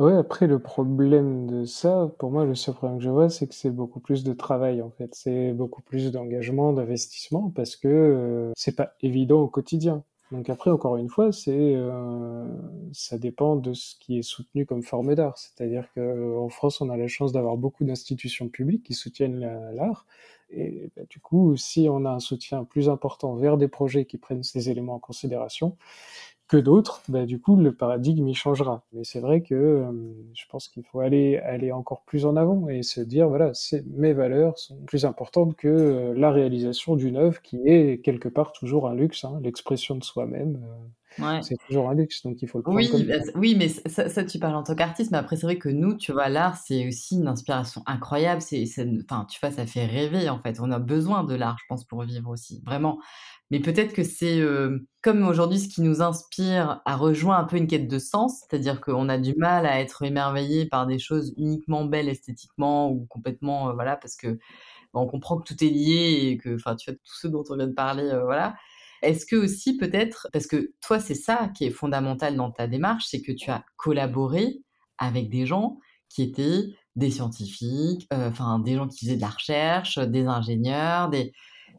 Ouais, après le problème de ça, pour moi, le seul problème que je vois, c'est que c'est beaucoup plus de travail, en fait. C'est beaucoup plus d'engagement, d'investissement parce que, c'est pas évident au quotidien. Donc après, encore une fois, ça dépend de ce qui est soutenu comme forme d'art. C'est-à-dire qu'en France, on a la chance d'avoir beaucoup d'institutions publiques qui soutiennent l'art et bah, du coup, si on a un soutien plus important vers des projets qui prennent ces éléments en considération, que d'autres, bah, du coup, le paradigme, il changera. Mais c'est vrai que je pense qu'il faut aller encore plus en avant et se dire, voilà, mes valeurs sont plus importantes que la réalisation d'une œuvre qui est quelque part toujours un luxe. Hein. L'expression de soi-même, Ouais. c'est toujours un luxe, donc il faut le prendre Oui, comme bah, ça. oui, mais ça tu parles en tant qu'artiste, mais après c'est vrai que nous, tu vois, l'art, c'est aussi une inspiration incroyable, enfin, tu vois, ça fait rêver, en fait. On a besoin de l'art, je pense, pour vivre aussi, vraiment. Mais peut-être que c'est, comme aujourd'hui ce qui nous inspire a rejoint un peu une quête de sens, c'est-à-dire qu'on a du mal à être émerveillé par des choses uniquement belles esthétiquement ou complètement, voilà, parce que, bah, on comprend que tout est lié et que, enfin, tu vois, tout ce dont on vient de parler, voilà. Est-ce que aussi peut-être parce que toi, c'est ça qui est fondamental dans ta démarche, c'est que tu as collaboré avec des gens qui étaient des scientifiques, enfin des gens qui faisaient de la recherche, des ingénieurs, des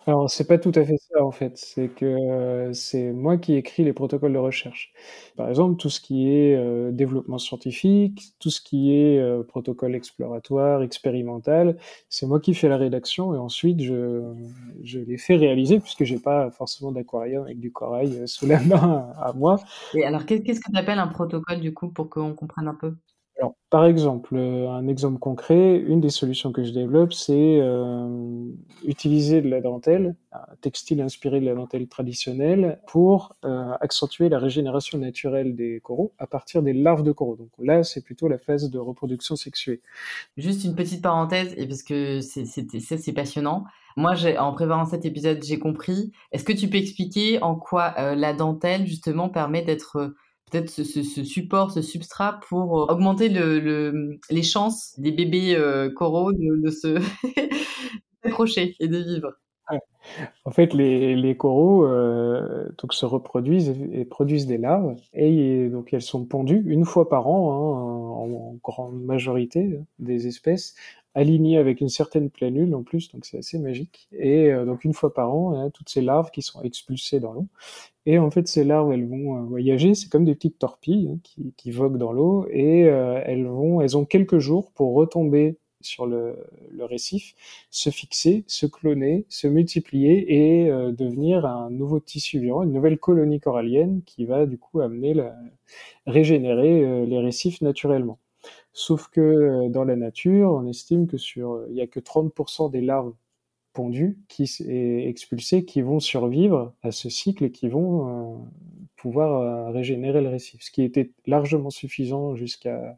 Alors, c'est pas tout à fait ça, en fait. C'est que, c'est moi qui écris les protocoles de recherche. Par exemple, tout ce qui est, développement scientifique, tout ce qui est, protocole exploratoire, expérimental, c'est moi qui fais la rédaction et ensuite je les fais réaliser puisque j'ai pas forcément d'aquarium avec du corail, sous la main à moi. et alors qu'est-ce que tu appelles un protocole du coup pour qu'on comprenne un peu? Alors, par exemple, un exemple concret, une des solutions que je développe, c'est utiliser de la dentelle, un textile inspiré de la dentelle traditionnelle, pour accentuer la régénération naturelle des coraux à partir des larves de coraux. Donc là, c'est plutôt la phase de reproduction sexuée. Juste une petite parenthèse et parce que c'est passionnant. Moi, j'ai en préparant cet épisode, j'ai compris. Est-ce que tu peux expliquer en quoi, la dentelle justement permet d'être, peut-être ce support, ce substrat pour, augmenter les chances des bébés, coraux de se accrocher et de vivre. Ouais. En fait, les coraux donc se reproduisent et produisent des larves, et donc elles sont pondues une fois par an, hein, en grande majorité des espèces, alignées avec une certaine planule en plus, donc c'est assez magique. Et donc une fois par an, hein, toutes ces larves qui sont expulsées dans l'eau. Et en fait, ces larves, elles vont voyager, c'est comme des petites torpilles hein, qui voguent dans l'eau, et elles ont quelques jours pour retomber sur le récif, se fixer, se cloner, se multiplier et devenir un nouveau tissu vivant, une nouvelle colonie corallienne qui va du coup régénérer les récifs naturellement. Sauf que dans la nature, on estime que il y a que 30% des larves pondus et expulsés qui vont survivre à ce cycle et qui vont pouvoir régénérer le récif, ce qui était largement suffisant jusqu'à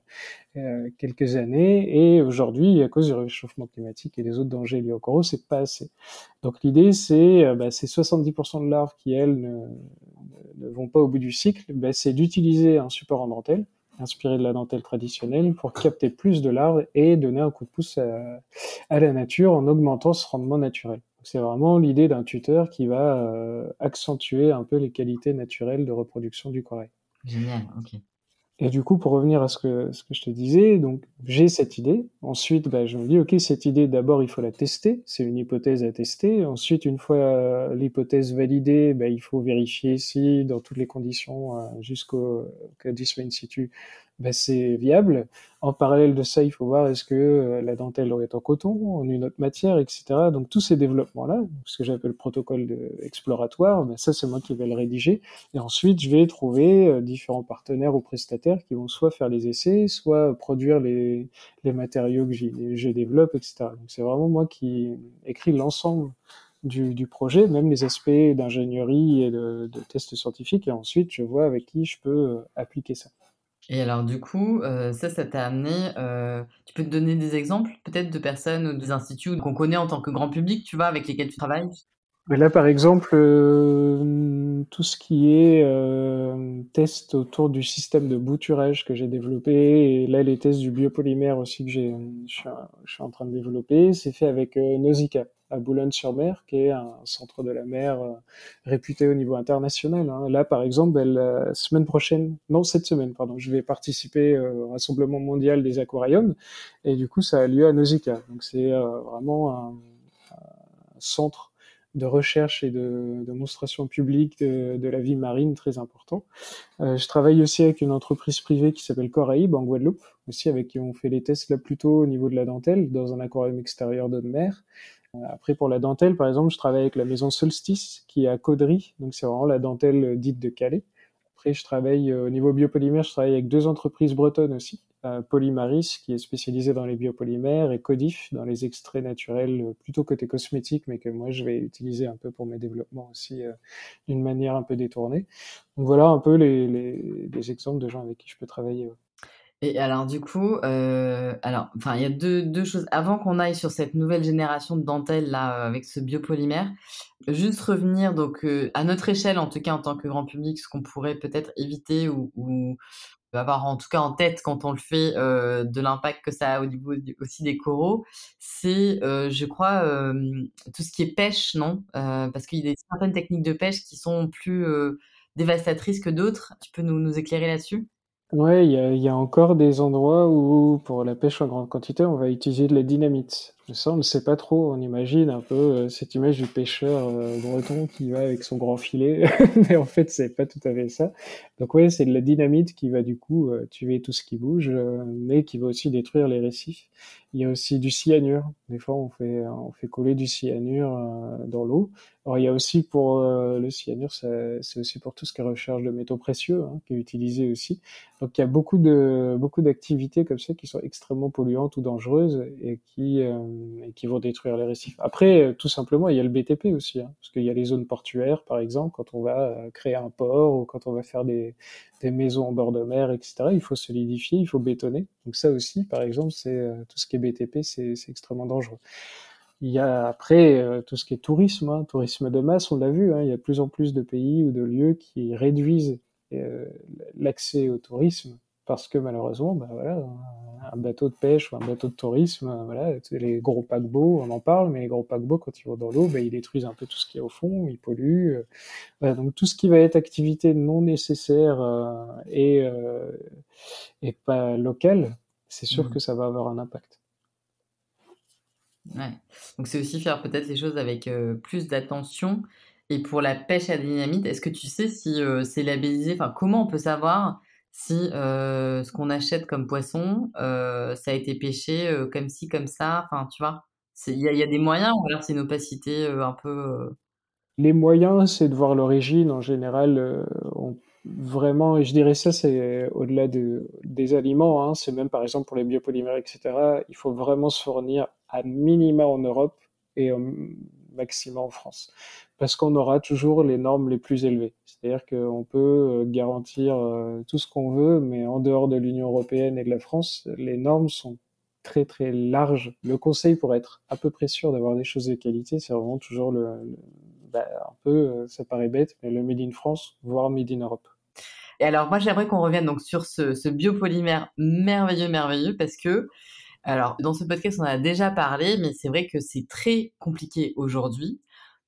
quelques années, et aujourd'hui, à cause du réchauffement climatique et des autres dangers liés aux coraux, c'est pas assez. Donc l'idée, c'est 70% de larves qui, elles, ne vont pas au bout du cycle, c'est d'utiliser un support en dentelle, inspiré de la dentelle traditionnelle, pour capter plus de larves et donner un coup de pouce à la nature en augmentant ce rendement naturel. C'est vraiment l'idée d'un tuteur qui va accentuer un peu les qualités naturelles de reproduction du corail. Génial, ok. Et du coup, pour revenir à ce que je te disais, donc j'ai cette idée. Ensuite, je me dis, ok, cette idée, d'abord, il faut la tester. C'est une hypothèse à tester. Ensuite, une fois l'hypothèse validée, il faut vérifier si, dans toutes les conditions, jusqu'au conditions in situ, c'est viable. En parallèle de ça, il faut voir est-ce que la dentelle doit être en coton, en une autre matière, etc. Donc tous ces développements-là, ce que j'appelle le protocole exploratoire, ça c'est moi qui vais le rédiger. Et ensuite, je vais trouver différents partenaires ou prestataires qui vont soit faire les essais, soit produire les matériaux que je développe, etc. Donc c'est vraiment moi qui écris l'ensemble du projet, même les aspects d'ingénierie et de tests scientifiques, et ensuite je vois avec qui je peux appliquer ça. Et alors du coup, ça t'a amené, tu peux te donner des exemples peut-être de personnes ou des instituts qu'on connaît en tant que grand public, tu vois, avec lesquels tu travailles? Mais là, par exemple, tout ce qui est test autour du système de bouturage que j'ai développé, et là, les tests du biopolymère aussi que je suis en train de développer, c'est fait avec Nausicaa, à Boulogne-sur-Mer, qui est un centre de la mer réputé au niveau international, hein. Là, par exemple, la semaine prochaine, non, cette semaine, pardon, je vais participer au Rassemblement mondial des aquariums, et du coup, ça a lieu à Nausicaa. Donc, c'est vraiment un centre de recherche et de démonstration publique de la vie marine très important. Je travaille aussi avec une entreprise privée qui s'appelle Coraïbe en Guadeloupe, aussi avec qui on fait les tests là plutôt au niveau de la dentelle, dans un aquarium extérieur d'eau de mer. Après, pour la dentelle, par exemple, je travaille avec la maison Solstice, qui est à Caudry, donc c'est vraiment la dentelle dite de Calais. Après, je travaille au niveau biopolymère, je travaille avec deux entreprises bretonnes aussi. Polymaris, qui est spécialisé dans les biopolymères, et Codif, dans les extraits naturels, plutôt côté cosmétique, mais que moi, je vais utiliser un peu pour mes développements aussi, d'une manière un peu détournée. Donc voilà un peu les exemples de gens avec qui je peux travailler. Ouais. Et alors du coup, alors enfin il y a deux choses. Avant qu'on aille sur cette nouvelle génération de dentelles là, avec ce biopolymère, juste revenir donc, à notre échelle, en tout cas en tant que grand public, ce qu'on pourrait peut-être éviter ou avoir en tout cas en tête quand on le fait, de l'impact que ça a au niveau aussi des coraux, c'est, je crois, tout ce qui est pêche, non? Parce qu'il y a certaines techniques de pêche qui sont plus, dévastatrices que d'autres. Tu peux nous éclairer là-dessus? Ouais, il y a encore des endroits où, pour la pêche en grande quantité, on va utiliser de la dynamite. Ça, on ne sait pas trop. On imagine un peu cette image du pêcheur breton qui va avec son grand filet, mais en fait, c'est pas tout à fait ça. Donc ouais, c'est de la dynamite qui va du coup tuer tout ce qui bouge, mais qui va aussi détruire les récifs. Il y a aussi du cyanure. Des fois, on fait coller du cyanure dans l'eau. Alors, il y a aussi pour le cyanure, c'est aussi pour tout ce qui est recherche de métaux précieux, hein, qui est utilisé aussi. Donc il y a beaucoup d'activités comme ça qui sont extrêmement polluantes ou dangereuses et qui vont détruire les récifs. Après, tout simplement, il y a le BTP aussi, hein, parce qu'il y a les zones portuaires, par exemple, quand on va créer un port ou quand on va faire des maisons en bord de mer, etc. Il faut solidifier, il faut bétonner. Donc ça aussi, par exemple, tout ce qui est BTP, c'est extrêmement dangereux. Il y a après tout ce qui est tourisme, hein, tourisme de masse, on l'a vu, hein, il y a de plus en plus de pays ou de lieux qui réduisent euh, l'accès au tourisme parce que malheureusement, voilà, un bateau de pêche ou un bateau de tourisme, voilà, les gros paquebots, on en parle, mais les gros paquebots, quand ils vont dans l'eau, ils détruisent un peu tout ce qu'il y a au fond, ils polluent. Voilà, donc tout ce qui va être activité non nécessaire et pas locale, c'est sûr Mmh. que ça va avoir un impact. Ouais. Donc c'est aussi faire peut-être les choses avec, plus d'attention et pour la pêche à dynamite, est-ce que tu sais si, c'est labellisé? Enfin, comment on peut savoir si, ce qu'on achète comme poisson, ça a été pêché, comme ci, comme ça? Enfin, tu vois? Il y a des moyens ou alors c'est une opacité, un peu, Les moyens, c'est de voir l'origine. En général, vraiment, et je dirais ça, c'est au-delà des aliments, hein, c'est même par exemple pour les biopolymères, etc. Il faut vraiment se fournir à minima en Europe et au maximum en France. Parce qu'on aura toujours les normes les plus élevées. C'est-à-dire qu'on peut garantir tout ce qu'on veut, mais en dehors de l'Union européenne et de la France, les normes sont très très larges. Le conseil pour être à peu près sûr d'avoir des choses de qualité, c'est vraiment toujours un peu, ça paraît bête, mais le Made in France, voire Made in Europe. et alors moi j'aimerais qu'on revienne donc sur ce biopolymère merveilleux, merveilleux parce que alors dans ce podcast on en a déjà parlé, mais c'est vrai que c'est très compliqué aujourd'hui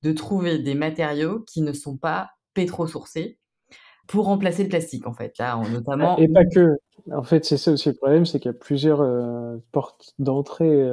de trouver des matériaux qui ne sont pas pétrosourcés pour remplacer le plastique en fait. Là, notamment Et pas que. En fait, c'est ça aussi le problème, c'est qu'il y a plusieurs portes d'entrée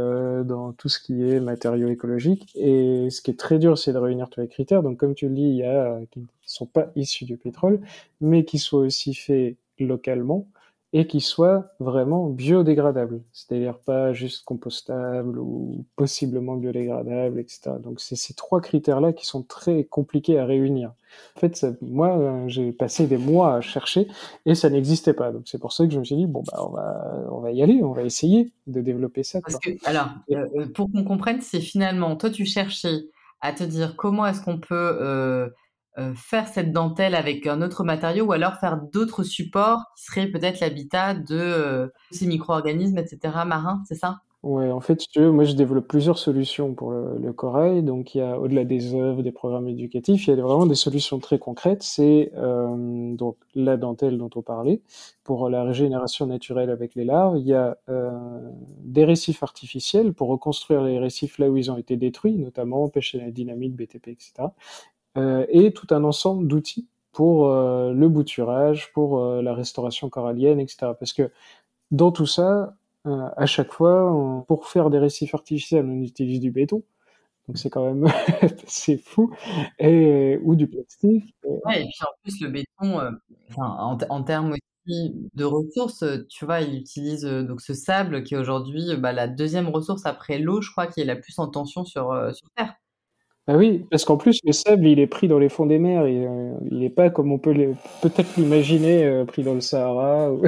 dans tout ce qui est matériaux écologiques. Et ce qui est très dur, c'est de réunir tous les critères. Donc, comme tu le dis, il y a qui ne sont pas issus du pétrole, mais qui soient aussi faits localement et qui soient vraiment biodégradables. C'est-à-dire pas juste compostables ou possiblement biodégradables, etc. Donc, c'est ces trois critères-là qui sont très compliqués à réunir. En fait, moi, j'ai passé des mois à chercher et ça n'existait pas. Donc c'est pour ça que je me suis dit bon on va y aller, on va essayer de développer ça parce quoi. que alors, Et pour qu'on comprenne, c'est finalement toi tu cherchais à te dire comment est-ce qu'on peut, faire cette dentelle avec un autre matériau ou alors faire d'autres supports qui seraient peut-être l'habitat de, ces micro-organismes et cetera marins, c'est ça? ouais, en fait, si tu veux, moi je développe plusieurs solutions pour le corail. Donc il y a au-delà des œuvres, des programmes éducatifs, il y a vraiment des solutions très concrètes. C'est donc la dentelle dont on parlait pour la régénération naturelle avec les larves. Il y a des récifs artificiels pour reconstruire les récifs là où ils ont été détruits, notamment pêche à la dynamite, BTP, etc. Et tout un ensemble d'outils pour le bouturage, pour la restauration corallienne, etc. Parce que dans tout ça, à chaque fois, pour faire des récifs artificiels, on utilise du béton, donc c'est quand même c'est fou, et ou du plastique. Ouais et puis en plus le béton, enfin en termes aussi de ressources, tu vois, il utilise, donc ce sable qui est aujourd'hui, la deuxième ressource après l'eau, je crois, qui est la plus en tension sur terre. Ah oui, parce qu'en plus le sable, il est pris dans les fonds des mers, il est pas comme on peut peut-être l'imaginer, pris dans le Sahara ou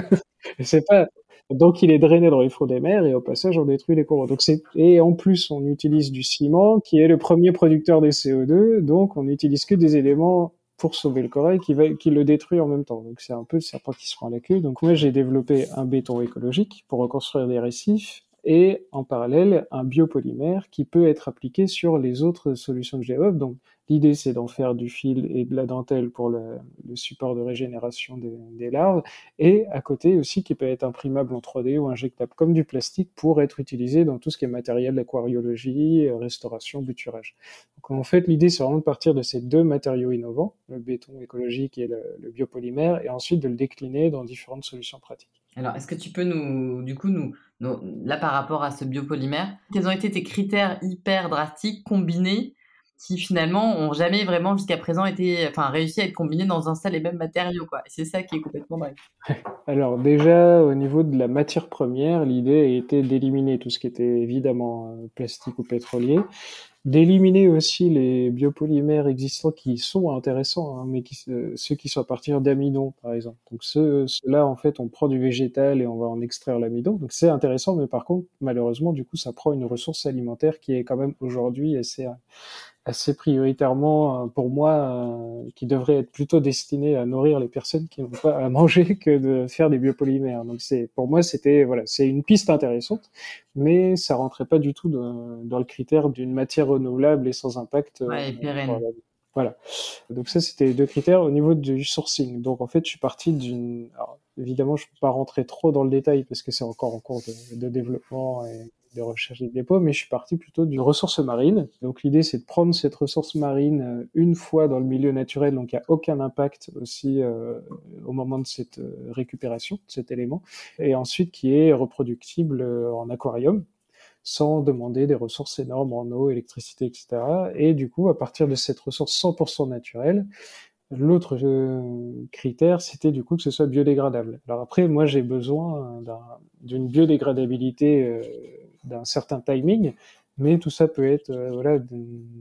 c'est pas donc il est drainé dans les fonds des mers et au passage on détruit les coraux. Donc c'est et en plus on utilise du ciment qui est le premier producteur de CO2, donc on n'utilise que des éléments pour sauver le corail qui le détruit en même temps. Donc c'est un peu le serpent qui se prend la queue. Donc moi j'ai développé un béton écologique pour reconstruire des récifs et en parallèle un biopolymère qui peut être appliqué sur les autres solutions que je développe. Donc l'idée c'est d'en faire du fil et de la dentelle pour le support de régénération des larves et à côté aussi qui peut être imprimable en 3D ou injectable comme du plastique pour être utilisé dans tout ce qui est matériel d'aquariologie, restauration, bouturage. Donc en fait l'idée c'est vraiment de partir de ces deux matériaux innovants, le béton écologique et le biopolymère, et ensuite de le décliner dans différentes solutions pratiques. Alors est-ce que tu peux nous du coup nous là par rapport à ce biopolymère, quels ont été tes critères hyper drastiques combinés qui finalement ont jamais vraiment jusqu'à présent été enfin réussi à être combinés dans un seul et même matériau quoi? Et c'est ça qui est complètement dingue. Alors déjà, au niveau de la matière première, l'idée a été d'éliminer tout ce qui était évidemment plastique ou pétrolier, d'éliminer aussi les biopolymères existants qui sont intéressants, hein, mais ceux qui sont à partir d'amidon, par exemple. Donc ceux-là, en fait, on prend du végétal et on va en extraire l'amidon. Donc c'est intéressant, mais par contre, malheureusement, du coup, ça prend une ressource alimentaire qui est quand même aujourd'hui assez prioritairement pour moi, qui devrait être plutôt destiné à nourrir les personnes qui n'ont pas à manger que de faire des biopolymères. Donc pour moi c'était voilà, c'est une piste intéressante, mais ça rentrait pas du tout dans le critère d'une matière renouvelable et sans impact Ouais et pour pérenne. la vie. Voilà. Donc ça c'était les deux critères au niveau du sourcing. Donc en fait je suis parti d'une alors, évidemment, je ne peux pas rentrer trop dans le détail parce que c'est encore en cours de développement et de recherche et de dépôt, mais je suis parti plutôt d'une ressource marine. Donc l'idée, c'est de prendre cette ressource marine une fois dans le milieu naturel, donc il n'y a aucun impact aussi au moment de cette récupération de cet élément, et ensuite qui est reproductible en aquarium, sans demander des ressources énormes en eau, électricité, etc. Et du coup, à partir de cette ressource 100% naturelle, l'autre critère, c'était du coup que ce soit biodégradable. Alors après, moi, j'ai besoin d'une biodégradabilité d'un certain timing, mais tout ça peut être voilà,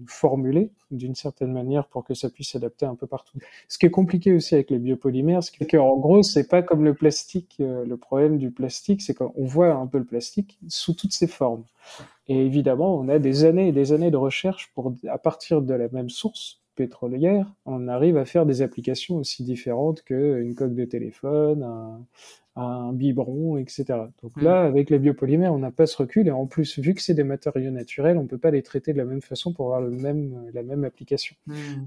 formulé d'une certaine manière pour que ça puisse s'adapter un peu partout. Ce qui est compliqué aussi avec les biopolymères, c'est qu'en gros, c'est pas comme le plastique. Le problème du plastique, c'est qu'on voit un peu le plastique sous toutes ses formes. Et évidemment, on a des années et des années de recherche pour, à partir de la même source pétrolière, on arrive à faire des applications aussi différentes qu'une coque de téléphone, un biberon, etc. Donc là, avec les biopolymères, on n'a pas ce recul, et en plus, vu que c'est des matériaux naturels, on peut pas les traiter de la même façon pour avoir la même application.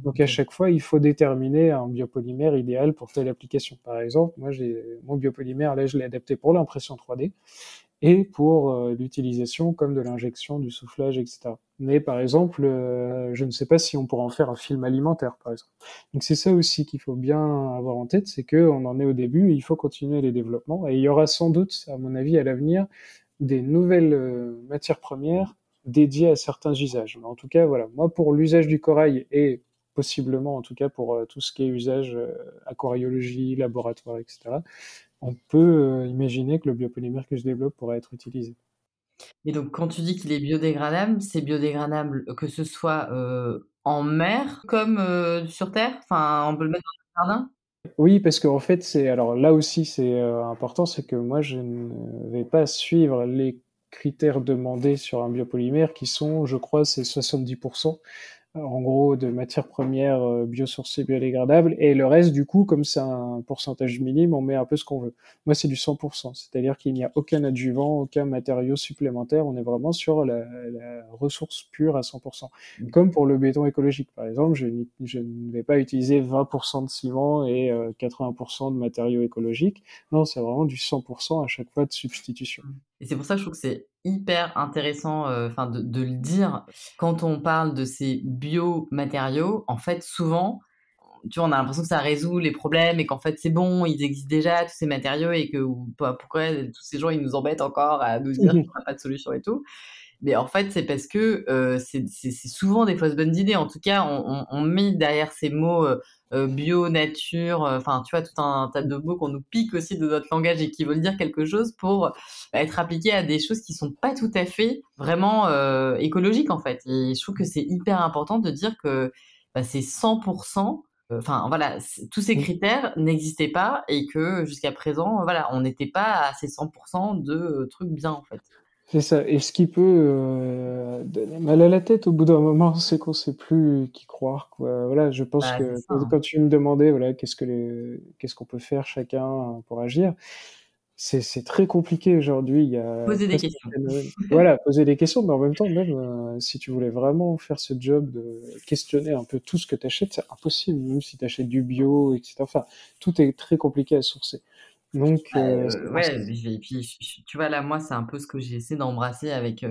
Donc à chaque fois, il faut déterminer un biopolymère idéal pour telle application. Par exemple, moi, mon biopolymère, là, je l'ai adapté pour l'impression 3D, et pour l'utilisation comme de l'injection, du soufflage, etc. Mais par exemple, je ne sais pas si on pourra en faire un film alimentaire, par exemple. Donc c'est ça aussi qu'il faut bien avoir en tête, c'est qu'on en est au début, et il faut continuer les développements, et il y aura sans doute, à mon avis, à l'avenir, des nouvelles matières premières dédiées à certains usages. Mais en tout cas, voilà, moi pour l'usage du corail, et possiblement en tout cas pour tout ce qui est usage aquariologie, laboratoire, etc., on peut imaginer que le biopolymère que je développe pourrait être utilisé. Et donc, quand tu dis qu'il est biodégradable, c'est biodégradable que ce soit en mer comme sur Terre? Enfin, on peut le mettre dans le jardin? Oui, parce qu'en fait, alors là aussi, c'est important, c'est que moi, je ne vais pas suivre les critères demandés sur un biopolymère qui sont, je crois, c'est 70%. En gros, de matières premières biosourcées biodégradables, et le reste, du coup, comme c'est un pourcentage minime, on met un peu ce qu'on veut. Moi, c'est du 100%, c'est-à-dire qu'il n'y a aucun adjuvant, aucun matériau supplémentaire, on est vraiment sur la ressource pure à 100%. Comme pour le béton écologique, par exemple, je ne vais pas utiliser 20% de ciment et 80% de matériaux écologiques. Non, c'est vraiment du 100% à chaque fois de substitution. Et c'est pour ça que je trouve que c'est hyper intéressant, enfin de le dire. Quand on parle de ces biomatériaux, en fait, souvent, tu vois, on a l'impression que ça résout les problèmes et qu'en fait, c'est bon, ils existent déjà, tous ces matériaux, et que pourquoi tous ces gens, ils nous embêtent encore à nous dire qu'il n'y aura pas de solution et tout. Mais en fait, c'est parce que c'est souvent des fausses bonnes idées. En tout cas, on met derrière ces mots bio, nature, enfin, tu vois, tout un tas de mots qu'on nous pique aussi de notre langage et qui veulent dire quelque chose pour être appliqués à des choses qui sont pas tout à fait vraiment écologiques, en fait. Et je trouve que c'est hyper important de dire que c'est 100%. Enfin, voilà, tous ces critères n'existaient pas et que jusqu'à présent, voilà, on n'était pas à ces 100% de trucs bien, en fait. C'est ça. Et ce qui peut donner mal à la tête au bout d'un moment, c'est qu'on sait plus qui croire, quoi. Voilà, je pense Bah, c'est que ça, hein. quand tu me demandais, voilà, qu'est-ce qu'on peut faire chacun pour agir, c'est très compliqué aujourd'hui. Il y a Poser des presque questions. voilà, poser des questions, mais en même temps, même si tu voulais vraiment faire ce job de questionner un peu tout ce que tu achètes, c'est impossible, même si tu achètes du bio, etc. Enfin, tout est très compliqué à sourcer. Donc, Bah, c'est pour ça. ouais, et puis tu vois, là, moi, c'est un peu ce que j'ai essayé d'embrasser avec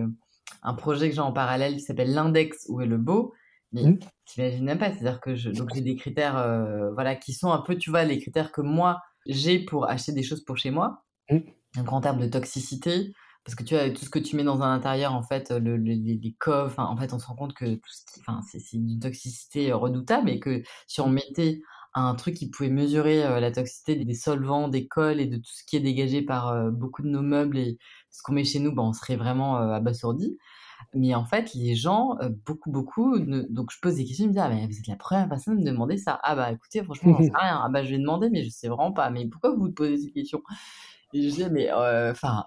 un projet que j'ai en parallèle qui s'appelle l'index Où est le beau. Mais Mmh, t'imagines même pas, c'est-à-dire que donc j'ai des critères, voilà, qui sont un peu, tu vois, les critères que moi j'ai pour acheter des choses pour chez moi. mmh, Donc en termes de toxicité, parce que tu vois, tout ce que tu mets dans un intérieur, en fait, les coffres, enfin, en fait, on se rend compte que tout ce qui, enfin, c'est d'une toxicité redoutable, et que si on mmh. mettait un truc qui pouvait mesurer la toxicité des solvants, des colles et de tout ce qui est dégagé par beaucoup de nos meubles et ce qu'on met chez nous, ben, on serait vraiment abasourdi. Mais en fait, les gens, beaucoup donc je pose des questions, ils me disent: «Ah mais vous êtes la première personne à me demander ça». «Ah bah écoutez, franchement, j'en sais rien». «Ah bah je vais demander, mais je sais vraiment pas». «Mais pourquoi vous me posez ces questions?» Et je disais: «Mais enfin,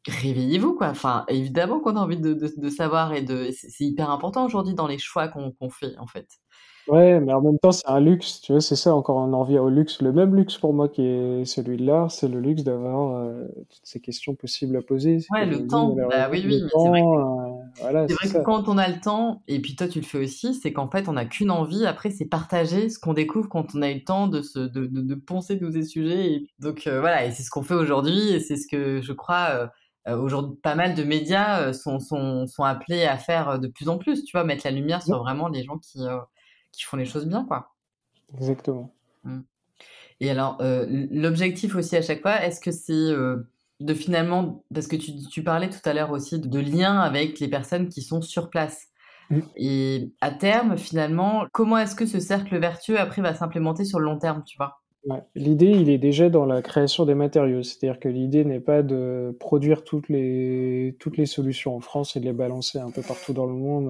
réveillez-vous, quoi». Enfin, évidemment qu'on a envie de savoir, et c'est hyper important aujourd'hui dans les choix qu'on fait, en fait. Ouais, mais en même temps, c'est un luxe, tu vois? C'est ça, encore on en revient au luxe. Le même luxe pour moi qui est celui de l'art, c'est le luxe d'avoir toutes ces questions possibles à poser. C'est Ouais, que je le me dis temps, bah malheureusement oui, le oui, mais c'est vrai que temps. Voilà, C'est c'est vrai que ça. quand on a le temps, et puis toi tu le fais aussi, c'est qu'en fait on n'a qu'une envie, après c'est partager ce qu'on découvre quand on a eu le temps de poncer tous ces sujets. Et donc voilà, et c'est ce qu'on fait aujourd'hui, et c'est ce que je crois aujourd'hui pas mal de médias sont appelés à faire de plus en plus, tu vois, mettre la lumière Ouais, sur vraiment les gens qui font les choses bien, quoi. exactement. Mmh. Et alors, l'objectif aussi à chaque fois, est-ce que c'est, de finalement parce que tu parlais tout à l'heure aussi de lien avec les personnes qui sont sur place, Mmh. et à terme, finalement, comment est-ce que ce cercle vertueux après va s'implémenter sur le long terme, tu vois? Ouais, l'idée, il est déjà dans la création des matériaux. C'est-à-dire que l'idée n'est pas de produire toutes les solutions en France et de les balancer un peu partout dans le monde,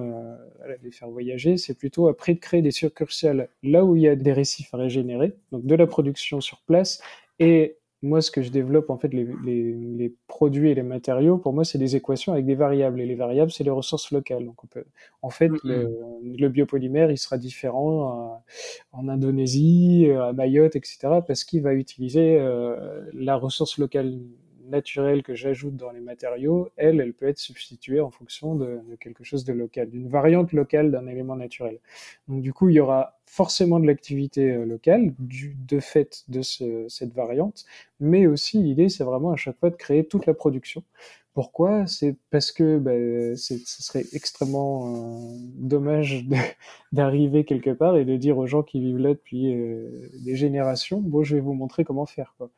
voilà, de les faire voyager. C'est plutôt après de créer des succursales là où il y a des récifs à régénérer, donc de la production sur place. Et moi, ce que je développe, en fait, les produits et les matériaux, pour moi, c'est des équations avec des variables. Et les variables, c'est les ressources locales. Donc, en fait, Mmh mh. le biopolymère, il sera différent en Indonésie, à Mayotte, etc., parce qu'il va utiliser la ressource locale naturelle que j'ajoute dans les matériaux, elle peut être substituée en fonction de quelque chose de local, d'une variante locale d'un élément naturel. Donc du coup, il y aura forcément de l'activité locale de fait de cette variante, mais aussi l'idée, c'est vraiment à chaque fois de créer toute la production. Pourquoi? C'est parce que ce serait extrêmement dommage d'arriver quelque part et de dire aux gens qui vivent là depuis des générations, bon, je vais vous montrer comment faire, quoi.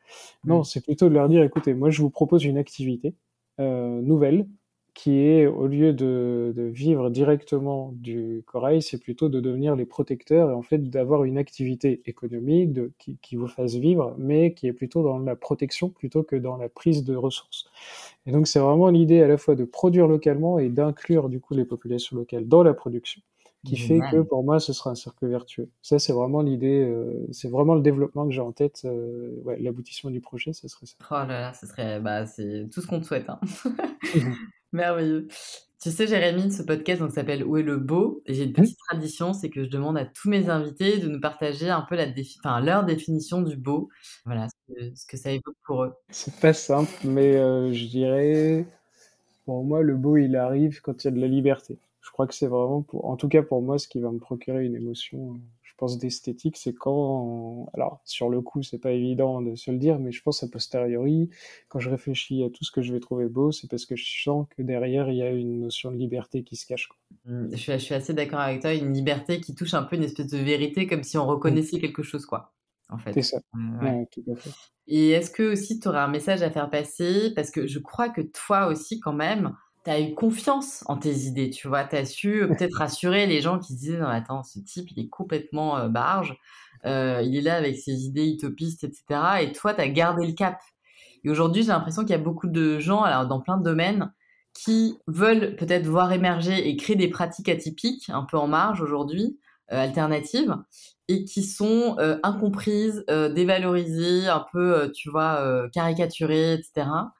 Non, Mmh. c'est plutôt de leur dire, écoutez, moi je vous propose une activité nouvelle qui est, au lieu de vivre directement du corail, c'est plutôt de devenir les protecteurs et en fait d'avoir une activité économique qui vous fasse vivre, mais qui est plutôt dans la protection plutôt que dans la prise de ressources. Et donc c'est vraiment l'idée à la fois de produire localement et d'inclure du coup les populations locales dans la production, qui fait que Génial. pour moi ce sera un cercle vertueux. Ça c'est vraiment l'idée, c'est vraiment le développement que j'ai en tête, ouais, l'aboutissement du projet, ça serait ça. Oh là là, ce serait bah, c'est tout ce qu'on te souhaite, hein. Merveilleux. Tu sais, Jérémy, ce podcast donc s'appelle «Où est le beau?» et j'ai une Mmh. petite tradition, c'est que je demande à tous mes invités de nous partager un peu leur définition du beau. Voilà, ce que ça évoque pour eux. C'est pas simple, mais je dirais, pour moi, le beau, il arrive quand il y a de la liberté. Je crois que c'est vraiment en tout cas pour moi, ce qui va me procurer une émotion, je pense d'esthétique, c'est quand alors sur le coup, c'est pas évident de se le dire, mais je pense a posteriori, quand je réfléchis à tout ce que je vais trouver beau, c'est parce que je sens que derrière, il y a une notion de liberté qui se cache, quoi. Je suis assez d'accord avec toi, une liberté qui touche un peu une espèce de vérité comme si on Mmh, reconnaissait quelque chose, quoi, en c'est fait. ça. Ouais. Ouais, tout à fait. Et est-ce que aussi tu aurais un message à faire passer? Parce que je crois que toi aussi quand même, tu as eu confiance en tes idées, tu vois? Tu as su, peut-être rassurer les gens qui se disaient: «Non attends, ce type il est complètement, barge, il est là avec ses idées utopistes et cetera», et toi tu as gardé le cap. Et aujourd'hui, j'ai l'impression qu'il y a beaucoup de gens, alors dans plein de domaines, qui veulent peut-être voir émerger et créer des pratiques atypiques, un peu en marge aujourd'hui, alternatives, et qui sont, incomprises, dévalorisées, un peu, tu vois, caricaturées et cetera.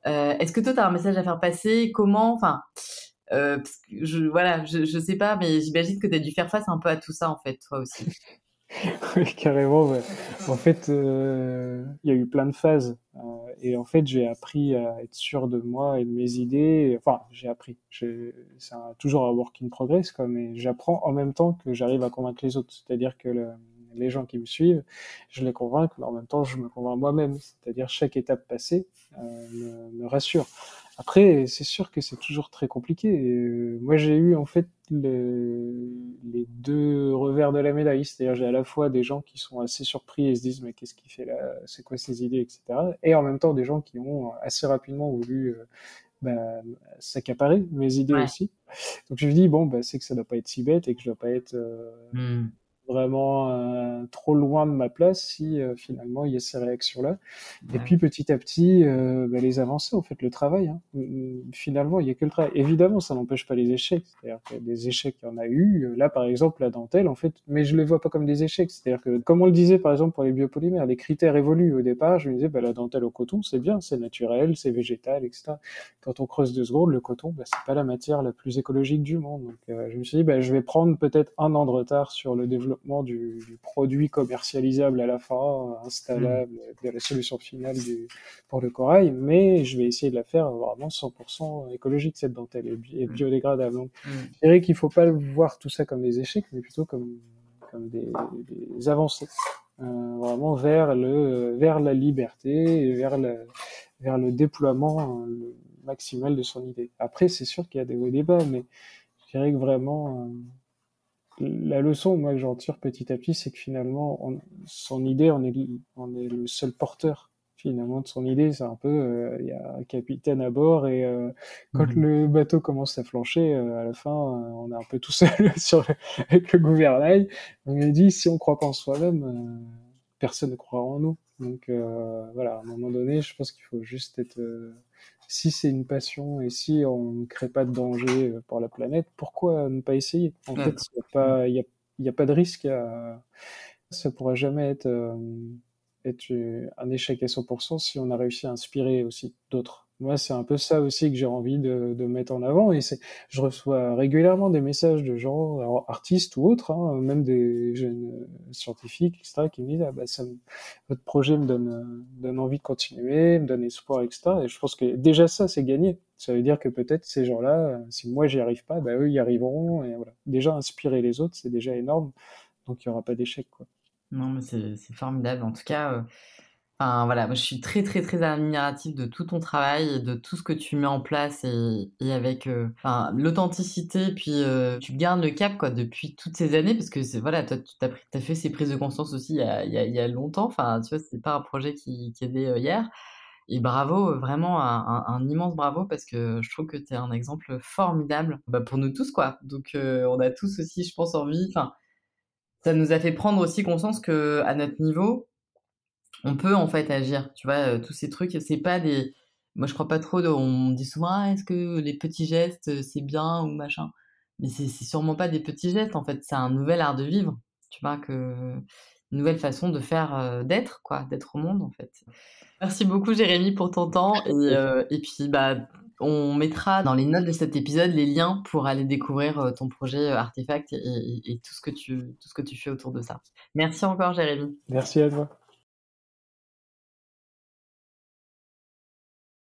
Est-ce que toi, tu as un message à faire passer? Comment enfin, parce que je sais pas, mais j'imagine que tu as dû faire face un peu à tout ça, en fait, toi aussi? Oui, carrément, ouais. En fait, il y a eu plein de phases, et en fait, j'ai appris à être sûr de moi et de mes idées. Enfin, j'ai appris. C'est toujours un work in progress, quoi, mais j'apprends en même temps que j'arrive à convaincre les autres. C'est-à-dire que les gens qui me suivent, je les convainc, mais en même temps, je me convainc moi-même. C'est-à-dire chaque étape passée me rassure. Après, c'est sûr que c'est toujours très compliqué. Et, moi, j'ai eu en fait les deux revers de la médaille. C'est-à-dire, j'ai à la fois des gens qui sont assez surpris et se disent mais qu'est-ce qu'il fait là, c'est quoi ces idées, etc. Et en même temps des gens qui ont assez rapidement voulu bah, s'accaparer mes idées Ouais. aussi. Donc je me dis bon, bah, c'est que ça doit pas être si bête et que je dois pas être Mmh. vraiment trop loin de ma place si finalement il y a ces réactions-là. Et Bah, puis petit à petit, les avancées, en fait, le travail. Hein. Finalement, il n'y a que le travail. Évidemment, ça n'empêche pas les échecs. C'est-à-dire que des échecs, il y en a eu. Là, par exemple, la dentelle, en fait, mais je ne les vois pas comme des échecs. C'est-à-dire que, comme on le disait, par exemple, pour les biopolymères, les critères évoluent. Au départ, je me disais, la dentelle au coton, c'est bien, c'est naturel, c'est végétal, etc. Quand on creuse 2 secondes, le coton, c'est pas la matière la plus écologique du monde. Donc, je me suis dit, je vais prendre peut-être un an de retard sur le développement développement du produit commercialisable à la fin, Mmh. installable, de la solution finale pour le corail, mais je vais essayer de la faire vraiment 100% écologique, cette dentelle, et Mmh. biodégradable. Donc, Mmh. je dirais qu'il faut pas voir tout ça comme des échecs, mais plutôt comme des avancées, vraiment vers la liberté, et vers le déploiement maximal de son idée. Après, c'est sûr qu'il y a des hauts et des bas, mais je dirais que vraiment, la leçon, moi, que j'en tire petit à petit, c'est que finalement, son idée, on est le seul porteur, finalement, de son idée. C'est un peu, il y a un capitaine à bord, et quand Mmh. le bateau commence à flancher, à la fin, on est un peu tout seul avec le gouvernail. On a dit, si on croit pas en soi-même, personne ne croira en nous. Donc voilà, à un moment donné, je pense qu'il faut juste être, si c'est une passion et si on ne crée pas de danger pour la planète, pourquoi ne pas essayer? En Ouais, fait, bah, il n'y a mmh. pas, il y a pas de risque ça pourra jamais être un échec à 100% si on a réussi à inspirer aussi d'autres. Moi, c'est un peu ça aussi que j'ai envie de mettre en avant, et je reçois régulièrement des messages de gens, alors, artistes ou autres, hein, même des jeunes scientifiques, etc., qui me disent, ah, bah, votre projet donne envie de continuer, me donne espoir, etc. Et je pense que déjà ça, c'est gagné. Ça veut dire que peut-être ces gens-là, si moi j'y arrive pas, bah, eux y arriveront, et voilà. Déjà inspirer les autres, c'est déjà énorme, donc il y aura pas d'échec, quoi. Non, mais c'est formidable. En tout cas, enfin, voilà, moi, je suis très, très, très admirative de tout ton travail et de tout ce que tu mets en place et avec, enfin, l'authenticité, puis, tu gardes le cap, quoi, depuis toutes ces années parce que c'est voilà, toi, tu as fait ces prises de conscience aussi il y a longtemps. Enfin, tu vois, c'est pas un projet qui est né, hier et bravo, vraiment un immense bravo parce que je trouve que tu es un exemple formidable, bah, pour nous tous, quoi. Donc, on a tous aussi, je pense, envie enfin, ça nous a fait prendre aussi conscience qu'à notre niveau, on peut en fait agir, tu vois? Tous ces trucs, c'est pas des moi je crois pas trop on me dit souvent: «Ah est-ce que les petits gestes, c'est bien ou machin?» mais c'est sûrement pas des petits gestes en fait, c'est un nouvel art de vivre, tu vois? Une nouvelle façon de faire, d'être quoi, d'être au monde en fait. Merci beaucoup Jérémy pour ton temps et puis, bah, on mettra dans les notes de cet épisode les liens pour aller découvrir, ton projet, Artefact et tout ce que tu fais autour de ça. Merci encore Jérémy. Merci à toi.